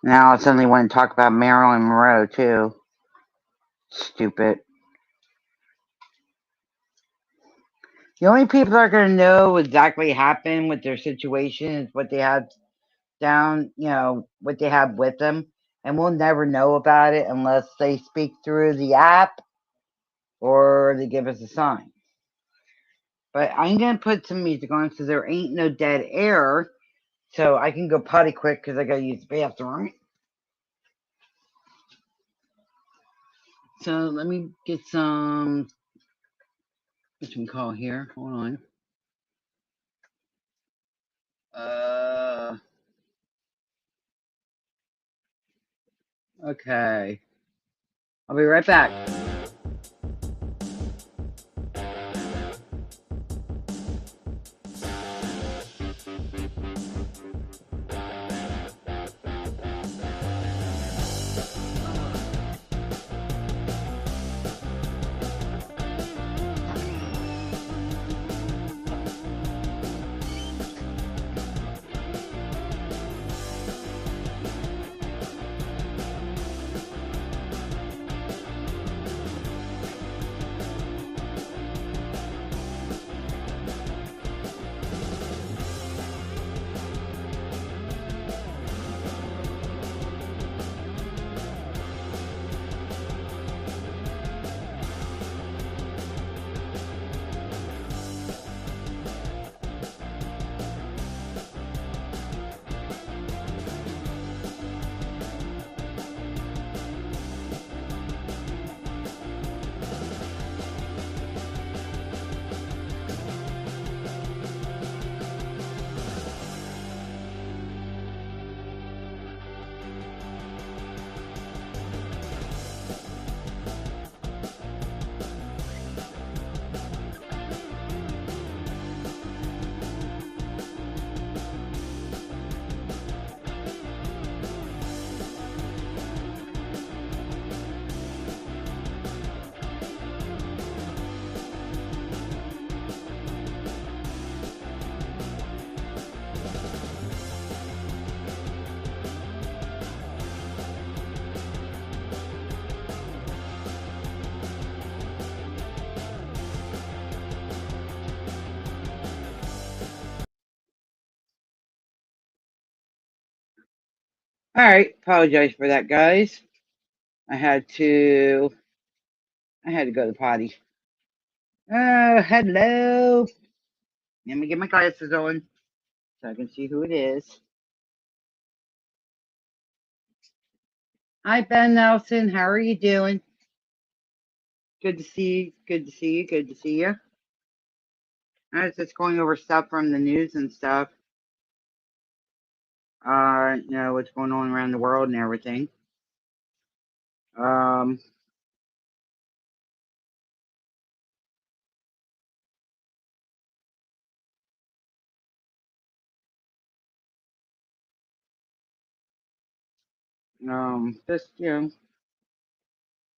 [SPEAKER 1] Now I suddenly want to talk about Marilyn Monroe too. Stupid. The only people that are going to know exactly what happened with their situation is what they have down, what they have with them. And we'll never know about it unless they speak through the app or they give us a sign. But I'm going to put some music on so there ain't no dead air. So I can go potty quick because I got to use the bathroom. So let me get some, what you can call here. Hold on. Okay. I'll be right back. All right, apologize for that, guys. I had to go to the potty. Oh, hello. Let me get my glasses on so I can see who it is. Hi, Ben Nelson. How are you doing? Good to see you. Good to see you. Good to see you. I was just going over stuff from the news and stuff. What's going on around the world and everything. Um, just,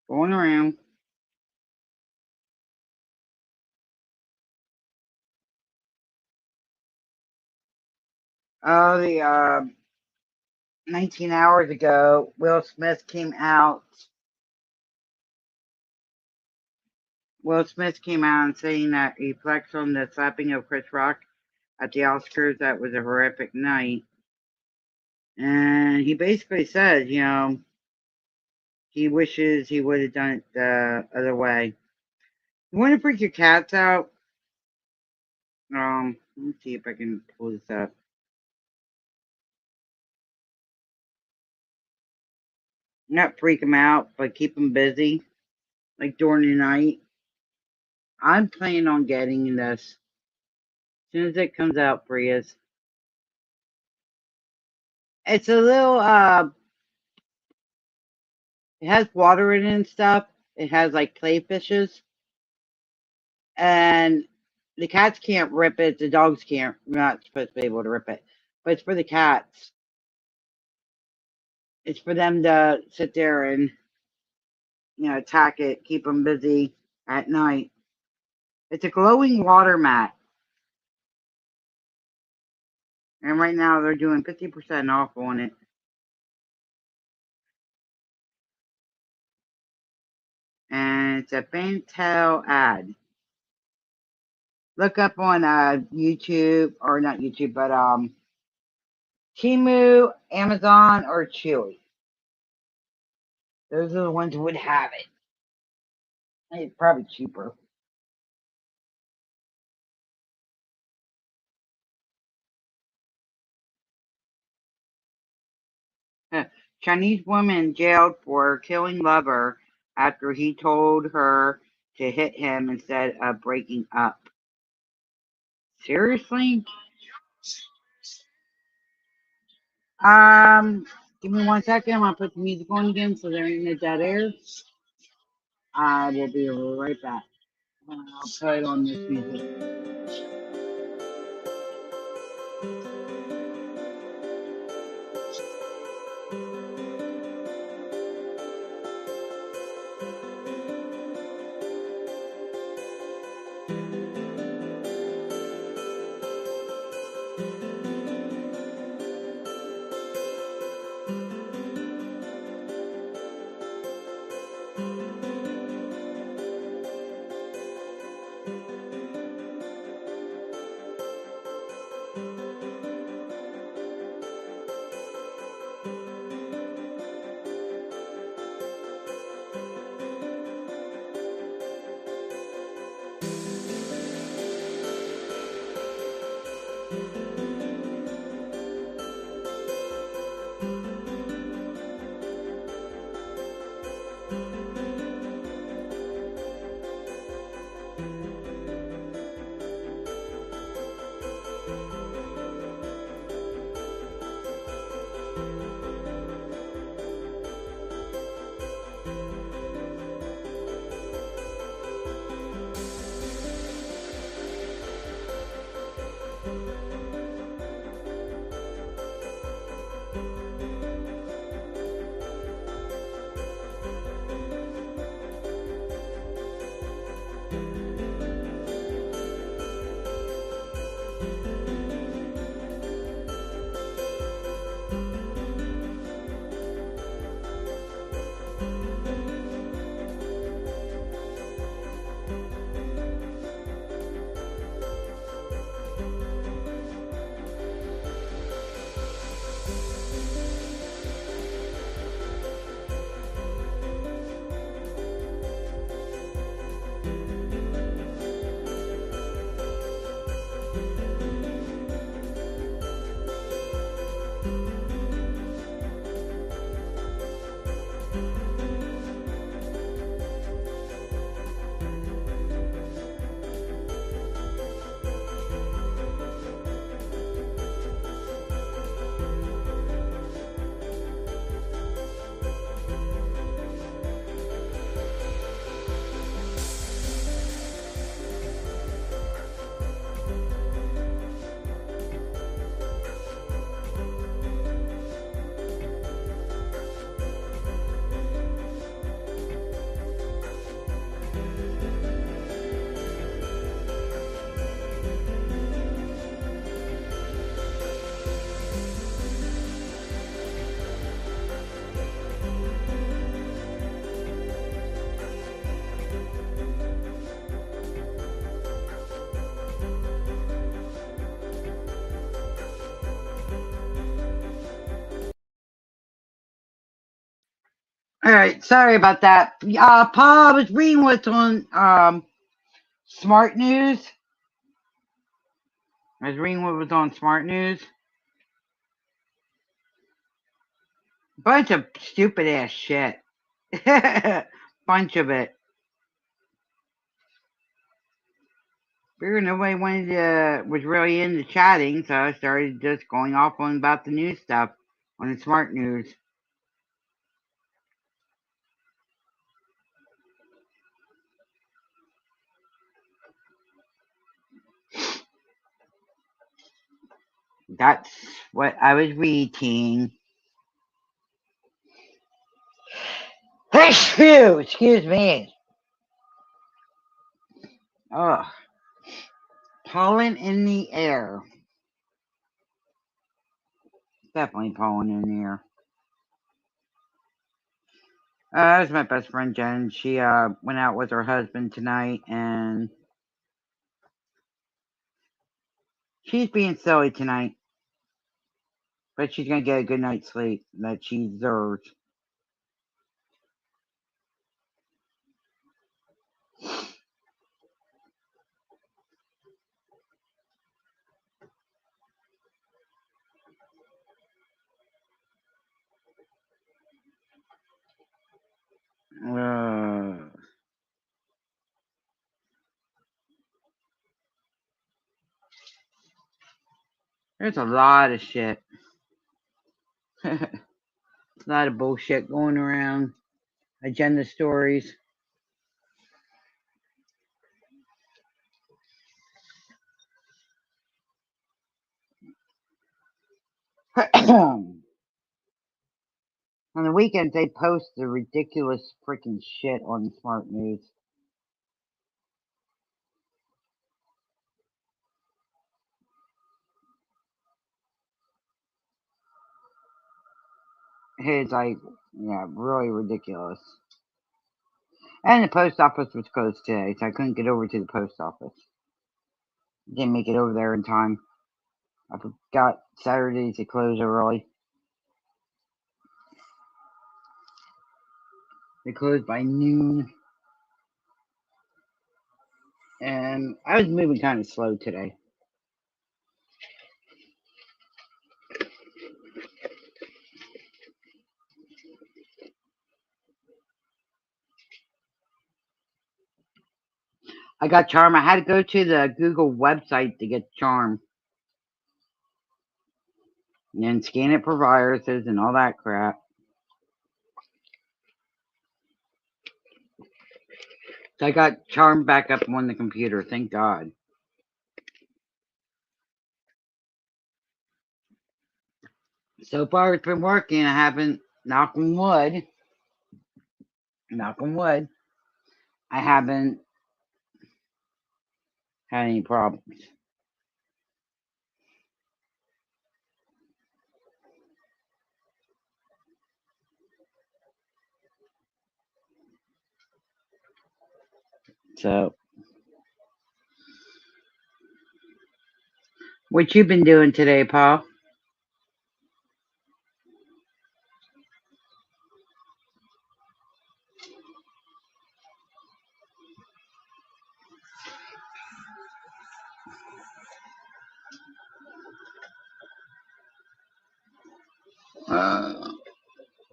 [SPEAKER 1] going around. The 19 hours ago, Will Smith came out. Will Smith came out and saying that he flexed on the slapping of Chris Rock at the Oscars. That was a horrific night. And he basically said, he wishes he would have done it the other way. You want to freak your cats out? Let me see if I can pull this up. Not freak them out, but keep them busy, like during the night. I'm planning on getting this as soon as it comes out, Prius. It's a little, it has water in it and stuff. It has like clay fishes, and the cats can't rip it. The dogs can't. We're not supposed to be able to rip it, but it's for the cats. It's for them to sit there and attack it, keep them busy at night. It's a glowing water mat, and right now they're doing 50% off on it. And it's a Fantail ad. Look up on YouTube, or not YouTube, but Temu, Amazon, or Chewy. Those are the ones who would have it. It's probably cheaper. Chinese woman jailed for killing lover after he told her to hit him instead of breaking up. Seriously? Give me 1 second. I'm gonna put the music on again so there ain't no dead air. I will be right back. I'll put on this music. All right, sorry about that. Paul, I was reading what's on Smart News. I was reading what was on Smart News. Bunch of stupid ass shit. Bunch of it. Figured nobody was really into chatting, so I started just going off on about the news stuff on the Smart News. That's what I was reading. Phew, excuse me. Oh, pollen in the air. Definitely pollen in the air. That was my best friend Jen. She went out with her husband tonight, and she's being silly tonight, but she's gonna get a good night's sleep that she deserves. There's a lot of shit. A lot of bullshit going around. Agenda stories. On the weekends, they post the ridiculous freaking shit on Smart News. It's like, yeah, really ridiculous. And the post office was closed today, so I couldn't get over to the post office. Didn't make it over there in time. I forgot Saturdays they close early. They closed by noon. And I was moving kind of slow today. I got Charm. I had to go to the Google website to get Charm. And then scan it for viruses and all that crap. So I got Charm back up on the computer, thank God. So far it's been working. I haven't, knock on wood, I haven't had any problems. So, what you been doing today, Paul?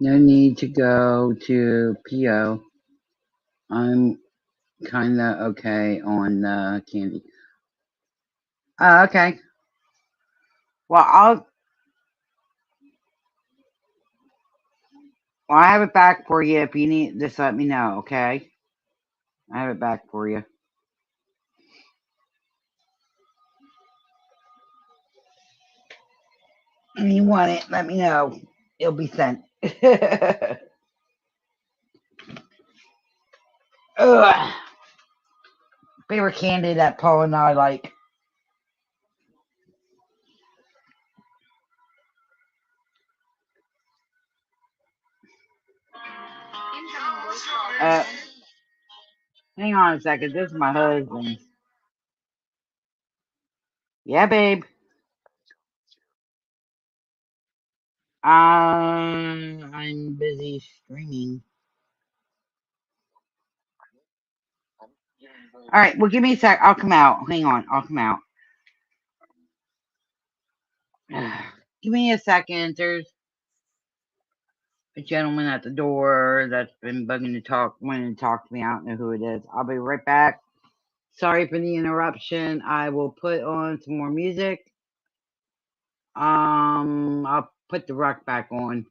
[SPEAKER 1] No need to go to PO. I'm kinda okay on candy. Okay. Well, I have it back for you. If you need, just let me know. Okay. I have it back for you. If you want it, let me know. It'll be sent. Ugh. Favorite candy that Paul and I like. Uh, Hang on a second. This is my husband. Yeah, babe. I'm busy streaming. All right, well, give me a sec. I'll come out. Hang on, I'll come out. Give me a second. There's a gentleman at the door that's been wanting to talk to me. I don't know who it is. I'll be right back. Sorry for the interruption. I will put on some more music. I'll put the rock back on.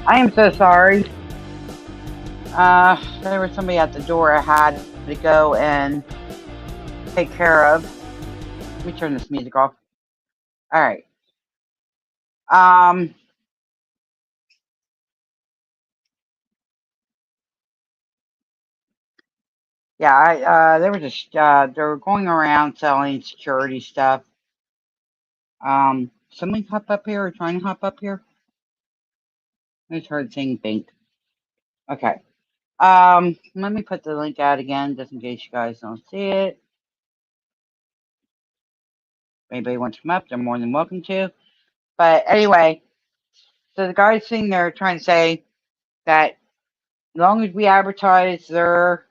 [SPEAKER 1] I am so sorry. There was somebody at the door I had to go and take care of. Let me turn this music off. All right. Um, yeah, they were just they were going around selling security stuff. Somebody hop up here or trying to hop up here? I just heard saying bank. Okay. Let me put the link out again just in case you guys don't see it. If anybody wants to come up, they're more than welcome to. But anyway, so the guy's sitting there trying to say that as long as we advertise their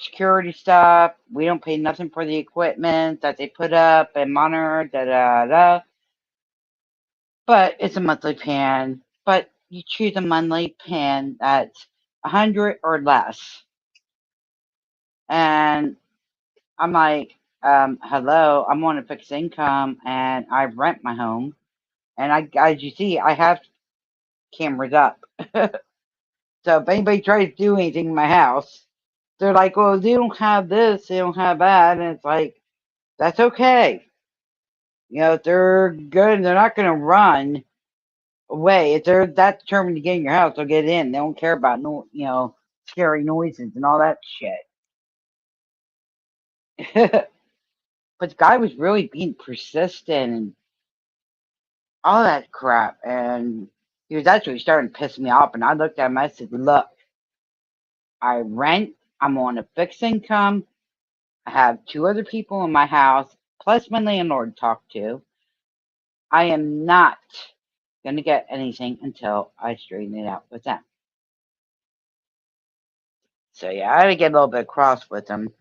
[SPEAKER 1] security stuff, we don't pay nothing for the equipment that they put up and monitor, da da da. But it's a monthly plan. But you choose a monthly plan that's 100 or less. And I'm like, hello, I'm on a fixed income and I rent my home. And as you see, I have cameras up. So if anybody tries to do anything in my house, they're like, well, they don't have this, they don't have that. And it's like, that's okay. If they're good, they're not going to run away. If they're that determined to get in your house, they'll get in. They don't care about scary noises and all that shit. But the guy was really being persistent and all that crap. And he was actually starting to piss me off. And I looked at him, I said, look, I rent, I'm on a fixed income. I have 2 other people in my house, plus my landlord to talk to. I am not going to get anything until I straighten it out with them. So yeah, I had to get a little bit cross with him.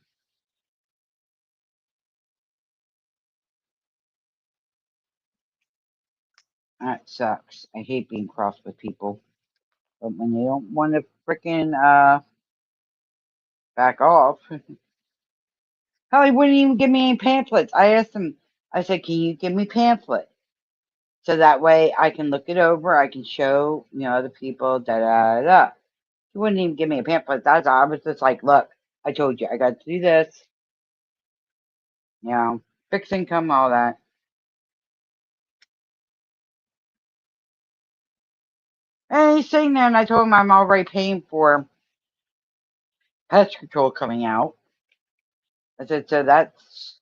[SPEAKER 1] That sucks. I hate being cross with people. But when they don't want to freaking back off. Hell, he wouldn't even give me any pamphlets. I asked him, I said, can you give me pamphlet? So that way I can look it over, I can show, other people, da da da. He wouldn't even give me a pamphlet. I was just like, look, I told you, I got to do this. Fixed income, all that. And he's sitting there, and I told him I'm already paying for pest control coming out. I said, so that's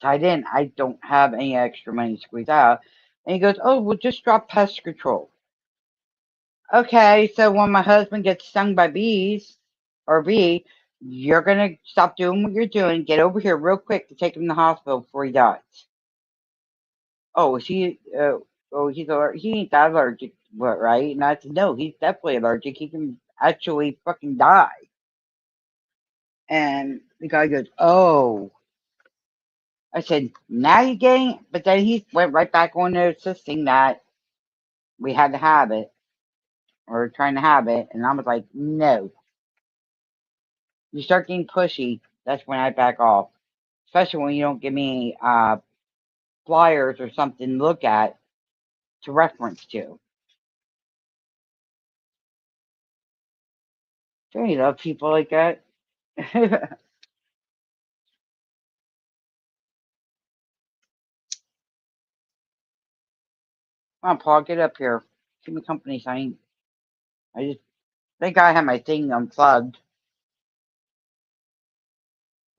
[SPEAKER 1] tied in. I don't have any extra money to squeeze out. And he goes, oh, we'll just drop pest control. Okay, so when my husband gets stung by bees or bee, you're going to stop doing what you're doing, get over here real quick to take him to the hospital before he dies. Oh, he's he ain't that allergic, right? And I said, no, he's definitely allergic. He can actually fucking die. And the guy goes, oh. I said, now you're getting it. But then he went right back on to insisting that we had to have it or trying to have it. And I was like, no. You start getting pushy, that's when I back off. Especially when you don't give me flyers or something to look at to reference to. Don't you love people like that? Come on, Paul, get up here. Keep me company, Sonny. I just think I had my thing unplugged.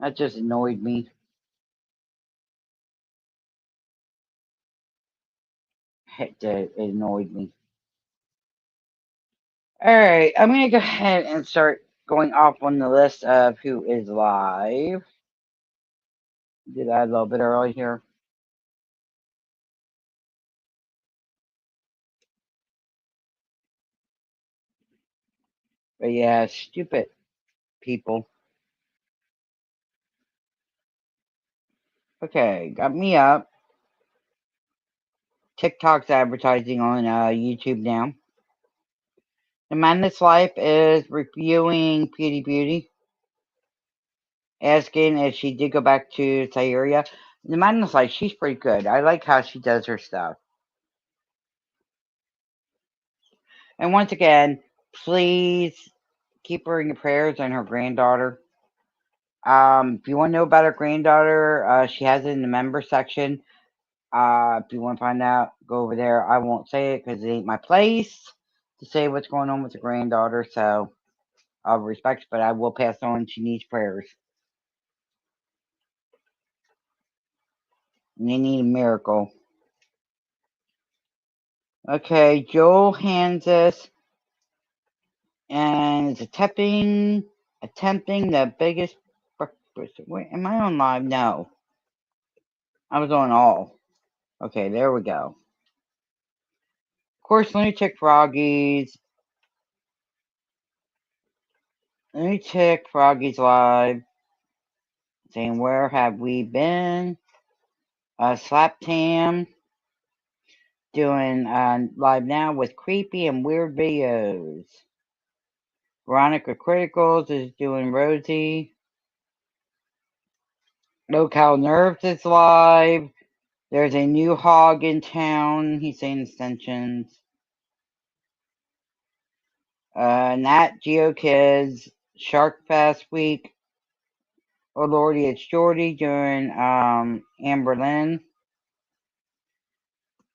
[SPEAKER 1] That just annoyed me. It annoyed me. Alright, I'm going to go ahead and start going off on the list of who is live. Did that a little bit early here. But yeah, stupid people. Okay, got me up. TikTok's advertising on YouTube now. The Madness Life is reviewing Beauty Beauty, asking if she did go back to Syria. The Madness Light, she's pretty good. I like how she does her stuff. And once again, please keep her in your prayers and her granddaughter. If you want to know about her granddaughter, she has it in the member section. If you want to find out, go over there. I won't say it because it ain't my place to say what's going on with the granddaughter. So I'll respect, but I will pass on. She needs prayers. And they need a miracle. Okay, Joel hands us and is attempting the biggest breakfast. Wait, am I on live? No. I was on all. Okay, there we go. Of course, Lunatic Froggies. Lunatic Froggies live. Saying, where have we been? Slap Tam doing live now with creepy and weird videos. Veronica Criticals is doing Rosie. Local Nerves is live. There's a new hog in town. He's saying extensions. Nat Geo Kids, Shark Fest Week. Oh Lordy, it's Jordy doing Amber Lynn.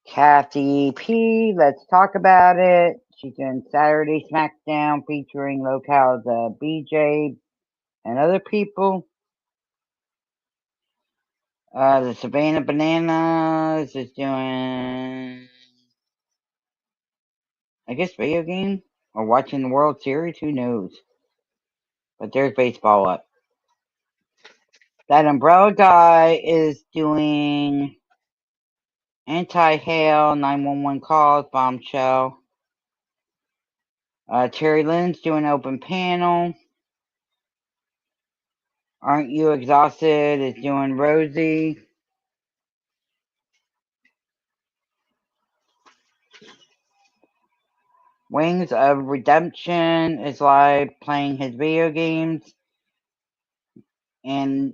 [SPEAKER 1] Kathy P, let's talk about it. She's doing Saturday SmackDown featuring Locale's BJ and other people. The Savannah Bananas is doing, I guess, video game or watching the World Series. Who knows? But there's baseball up. That Umbrella guy is doing Anti-Hail, 911 calls, Bombshell. Terry Lynn's doing Open Panel. Aren't You Exhausted is doing Rosie. Wings of Redemption is live playing his video games. And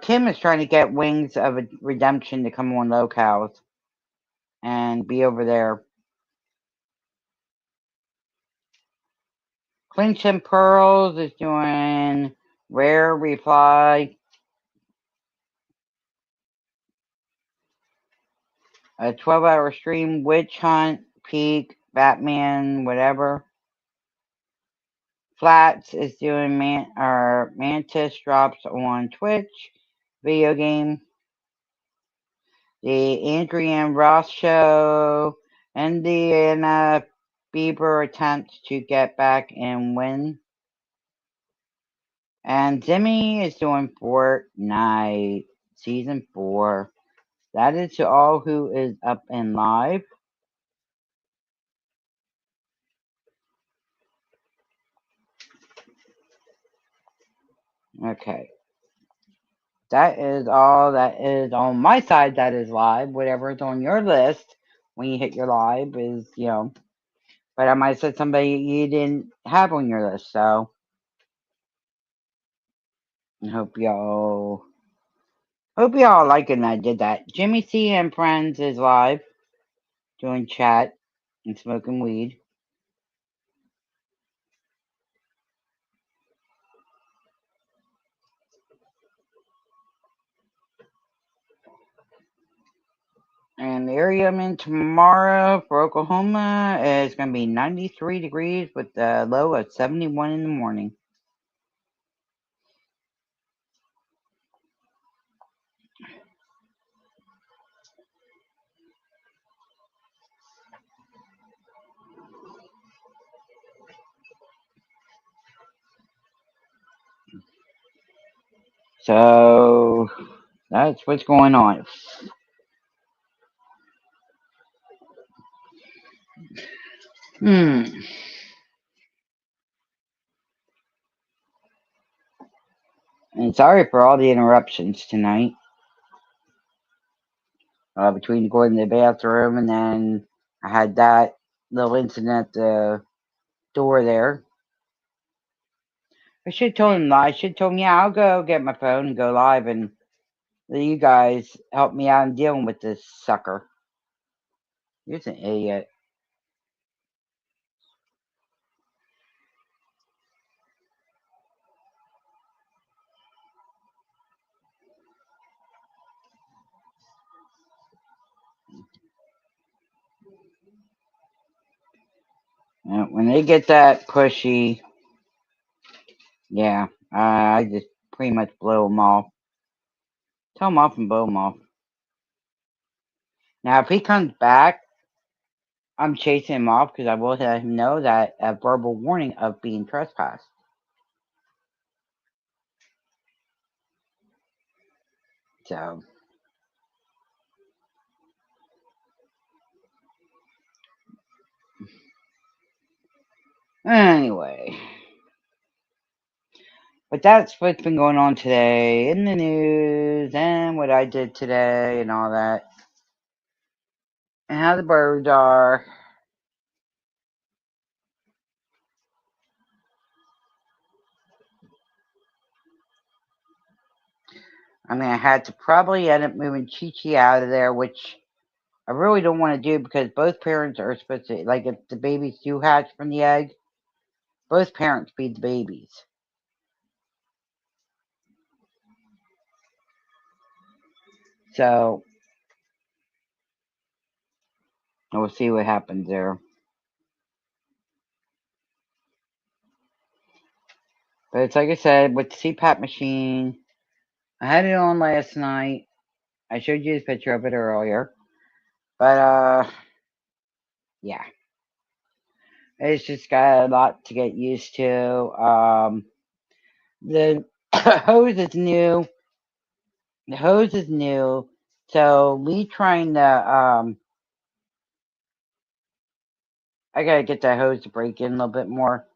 [SPEAKER 1] Kim is trying to get Wings of Redemption to come on Locales and be over there. Clinch and Pearls is doing Rare Reply. A 12-hour stream, Witch Hunt, Peak, Batman, whatever. Flats is doing Mantis drops on Twitch, video game. The Adrienne Ross show, Indiana Bieber attempts to get back and win. And Zimmy is doing Fortnite Season 4. That is to all who is up and live. Okay. That is all that is on my side that is live. Whatever's on your list when you hit your live is, but I might have said somebody you didn't have on your list, so I hope y'all liking that I did that. Jimmy C and Friends is live doing chat and smoking weed. And the area I'm in tomorrow for Oklahoma is going to be 93 degrees with a low of 71 in the morning. So that's what's going on. And sorry for all the interruptions tonight. Between going to the bathroom and then I had that little incident at the door there. I should have told him, yeah, I'll go get my phone and go live and that you guys help me out in dealing with this sucker. You're an idiot. When they get that pushy, yeah, I just pretty much blow them off. Tell him off and blow him off. Now, if he comes back, I'm chasing him off because I will let him know that a verbal warning of being trespassed. So, anyway. But that's what's been going on today in the news and what I did today and all that. And how the birds are. I mean, I had to probably end up moving Chi Chi out of there, which I really don't want to do because both parents are supposed to, like, if the babies do hatch from the egg, both parents feed the babies. So, we'll see what happens there. But it's like I said, with the CPAP machine, I had it on last night. I showed you the picture of it earlier. But, yeah. It's just got a lot to get used to. The hose is new. The hose is new. So me trying to I gotta get that hose to break in a little bit more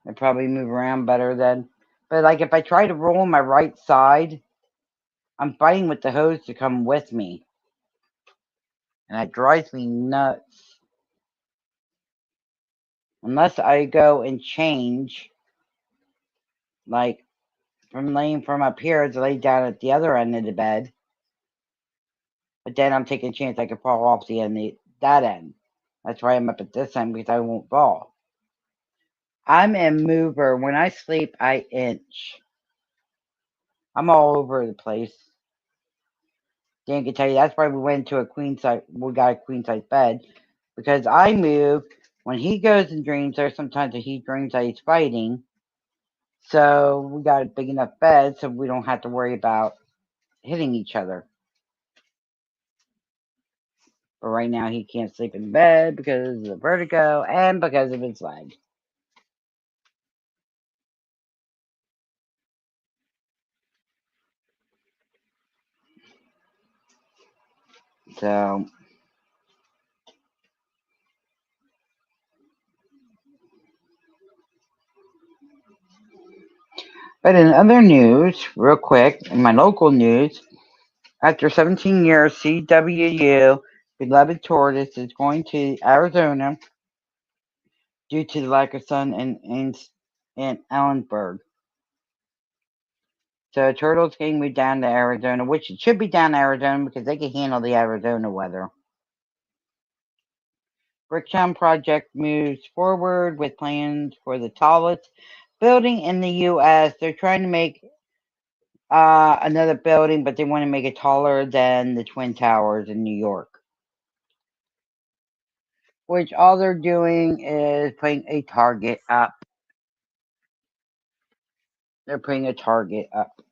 [SPEAKER 1] and probably move around better then. But like if I try to roll on my right side, I'm fighting with the hose to come with me. And that drives me nuts. Unless I go and change, like from laying from up here to lay down at the other end of the bed. But then I'm taking a chance I could fall off the end that end. That's why I'm up at this end because I won't fall. I'm a mover. When I sleep, I inch. I'm all over the place. Dan can tell you that's why we went to a queen size. We got a queen size bed because I move. When he goes and dreams, there's sometimes that he dreams that he's fighting. So we got a big enough bed so we don't have to worry about hitting each other. But right now he can't sleep in bed because of the vertigo and because of his leg. So, but in other news, real quick, in my local news, after 17 years, CWU, Beloved Tortoise, is going to Arizona due to the lack of sun in Ellensburg. So turtles can be down to Arizona, which it should be down to Arizona because they can handle the Arizona weather. Bricktown project moves forward with plans for the tallest building in the U.S. They're trying to make another building, but they want to make it taller than the Twin Towers in New York. Which all they're doing is putting a target up. They're putting a target up,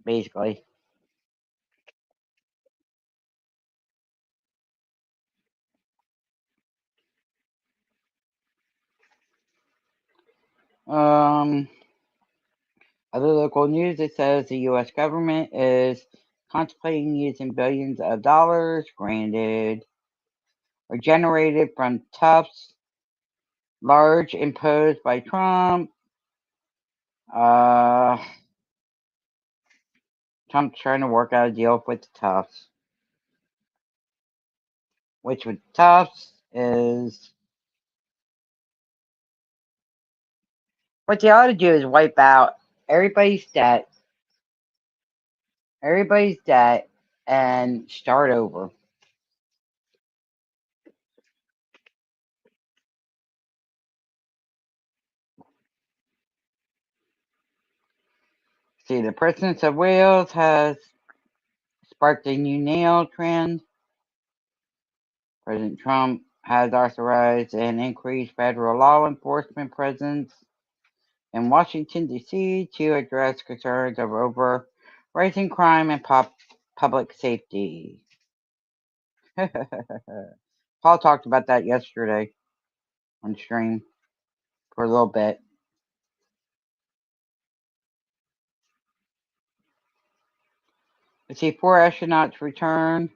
[SPEAKER 1] basically. Other local news, it says the U.S. government is contemplating using billions of dollars granted or generated from Tufts, large imposed by Trump. Trump's trying to work out a deal with the Tufts, which with Tufts is what they ought to do is wipe out everybody's debt and start over. See, the President of Wales has sparked a new nail trend. President Trump has authorized an increased federal law enforcement presence in Washington, D.C. to address concerns over rising crime and public safety. Paul talked about that yesterday on stream for a little bit. Let's see, 4 astronauts returned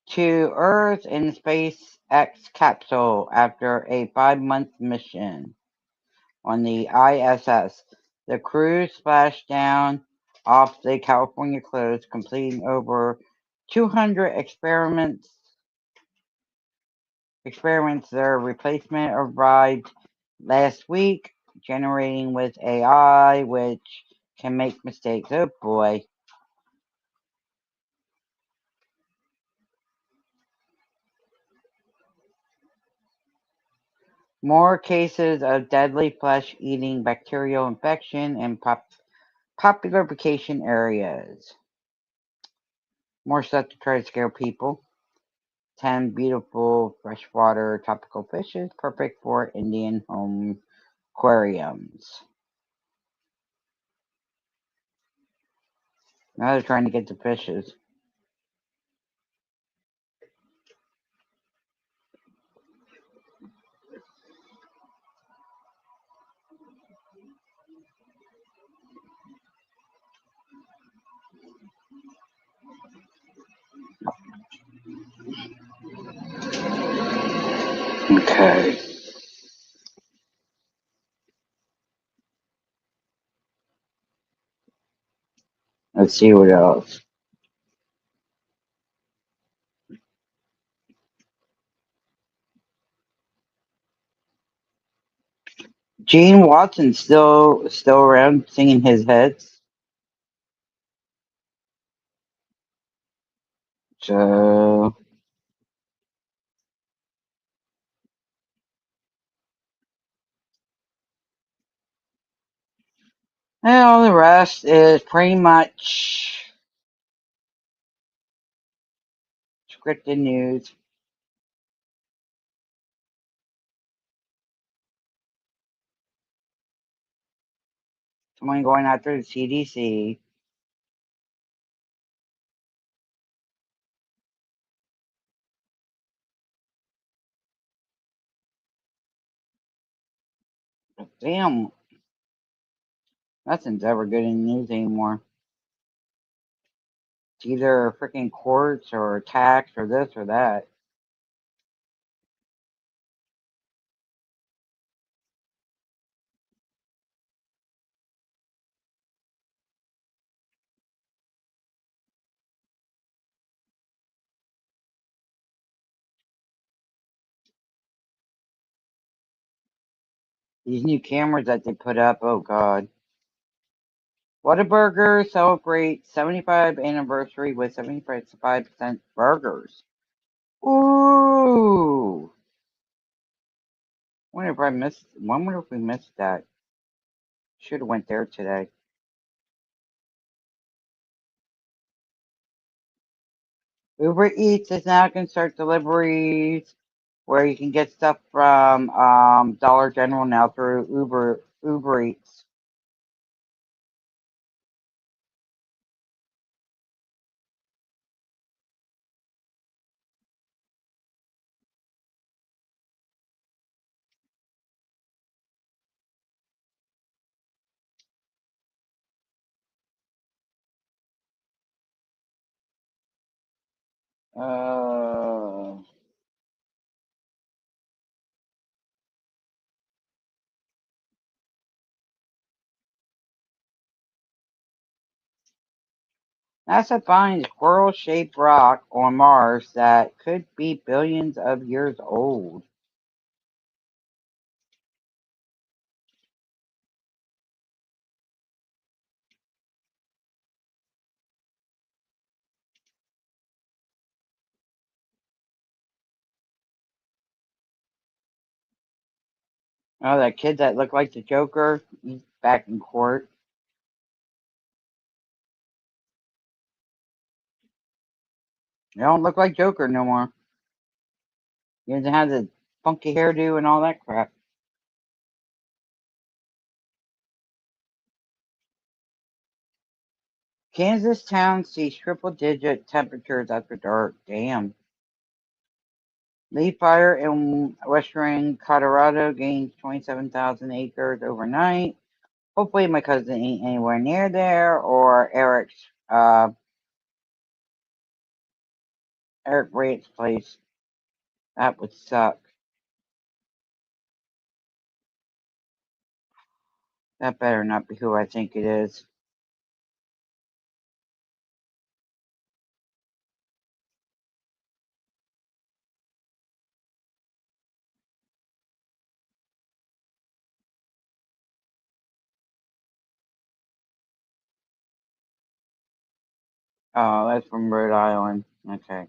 [SPEAKER 1] to Earth in the SpaceX capsule after a 5-month mission on the ISS. The crew splashed down off the California coast, completing over 200 experiments. Their replacement arrived last week, generating with AI, which can make mistakes. Oh boy. More cases of deadly flesh-eating bacterial infection in popular vacation areas. More stuff to try to scare people. 10 beautiful freshwater tropical fishes, perfect for Indian home aquariums. Now they're trying to get the fishes. Okay. Let's see what else. Gene Watson still around singing his hits. So and all the rest is pretty much scripted news. Someone going after the CDC. Damn, nothing's ever good in the news anymore. It's either freaking courts or tax or this or that. These new cameras that they put up, oh god. Whataburger celebrates 75th anniversary with 75% burgers. Ooh. Wonder if we missed that. Should have went there today. Uber Eats is now going to start deliveries where you can get stuff from Dollar General now through Uber Eats. NASA finds squirrel-shaped rock on Mars that could be billions of years old. Oh, that kid that looked like the Joker, he's back in court. He don't look like Joker no more. He doesn't have the funky hairdo and all that crap. Kansas town sees triple-digit temperatures after dark. Damn. Leaf fire in western Colorado gains 27,000 acres overnight. Hopefully my cousin ain't anywhere near there, or Eric Ray's place. That would suck. That better not be who I think it is. Oh, that's from Rhode Island. Okay.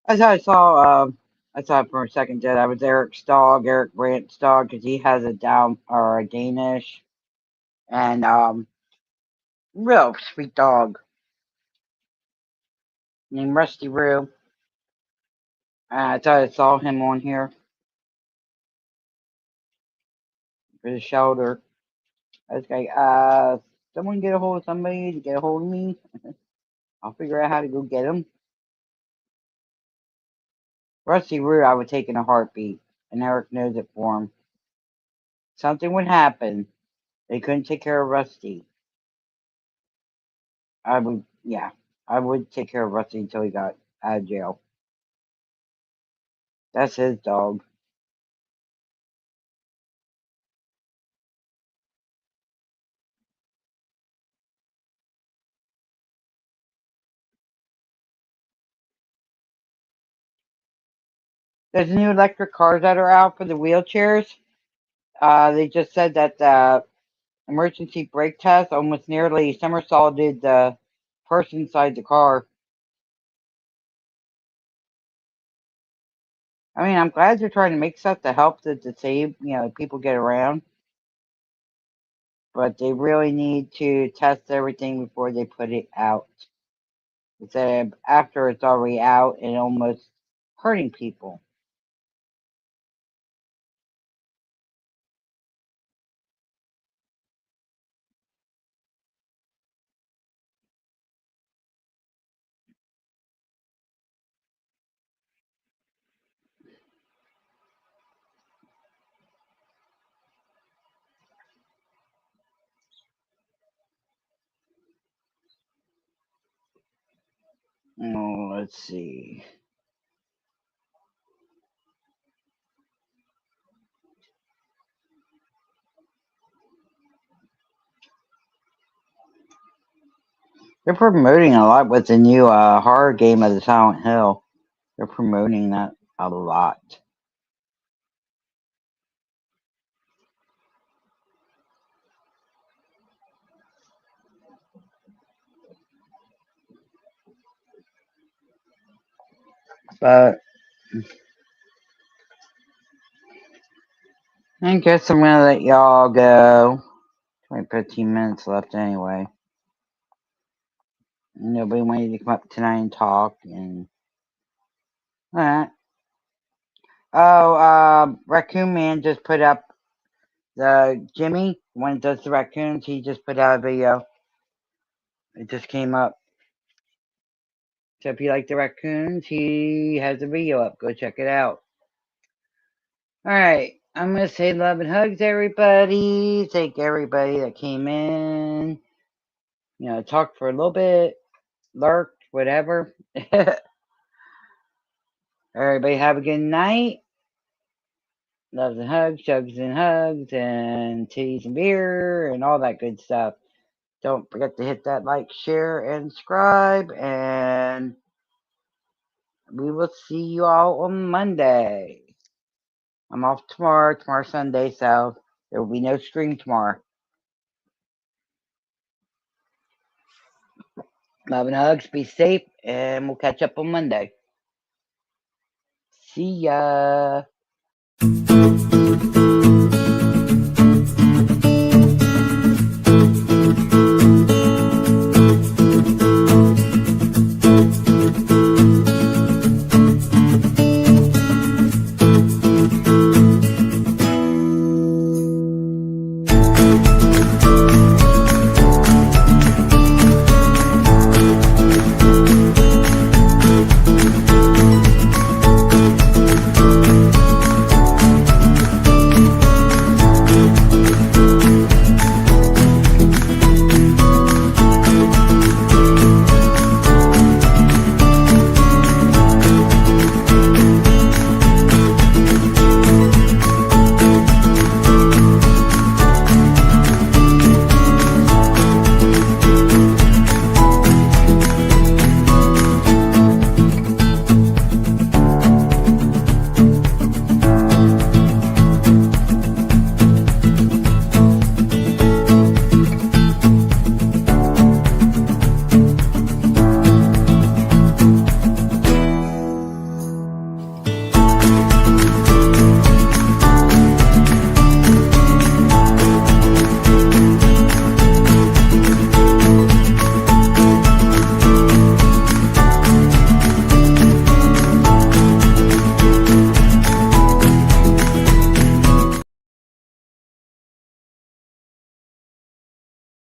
[SPEAKER 1] I saw it for a second that I was Eric's dog, Eric Brandt's dog, because he has a down or a Danish and real sweet dog named Rusty Roo. I thought I saw him on here for the shelter. I was like, someone get a hold of somebody to get a hold of me. I'll figure out how to go get him. Rusty Roo, I would take in a heartbeat, and Eric knows it for him. Something would happen. They couldn't take care of Rusty. Yeah, I would take care of Rusty until he got out of jail. That's his dog. There's new electric cars that are out for the wheelchairs. They just said that the emergency brake test almost nearly somersaulted the person inside the car. I mean, I'm glad they're trying to make stuff to help the disabled, people get around. But they really need to test everything before they put it out. Instead of after it's already out and almost hurting people. Oh, let's see. They're promoting a lot with the new horror game of the Silent Hill. They're promoting that a lot. But I guess I'm gonna let y'all go. 15 minutes left anyway. Nobody wanted to come up tonight and talk and alright. Oh, Raccoon Man just put up the Jimmy, one that does the raccoons, he just put out a video. It just came up. So if you like the raccoons, he has a video up. Go check it out. Alright. I'm gonna say love and hugs everybody. Thank everybody that came in. Talk for a little bit, lurked, whatever. Everybody have a good night. Loves and hugs, chugs and hugs, and titties and beer, and all that good stuff. Don't forget to hit that like, share, and subscribe, and we will see you all on Monday. I'm off tomorrow. Tomorrow's Sunday, so there will be no stream tomorrow. Love and hugs. Be safe, and we'll catch up on Monday. See ya.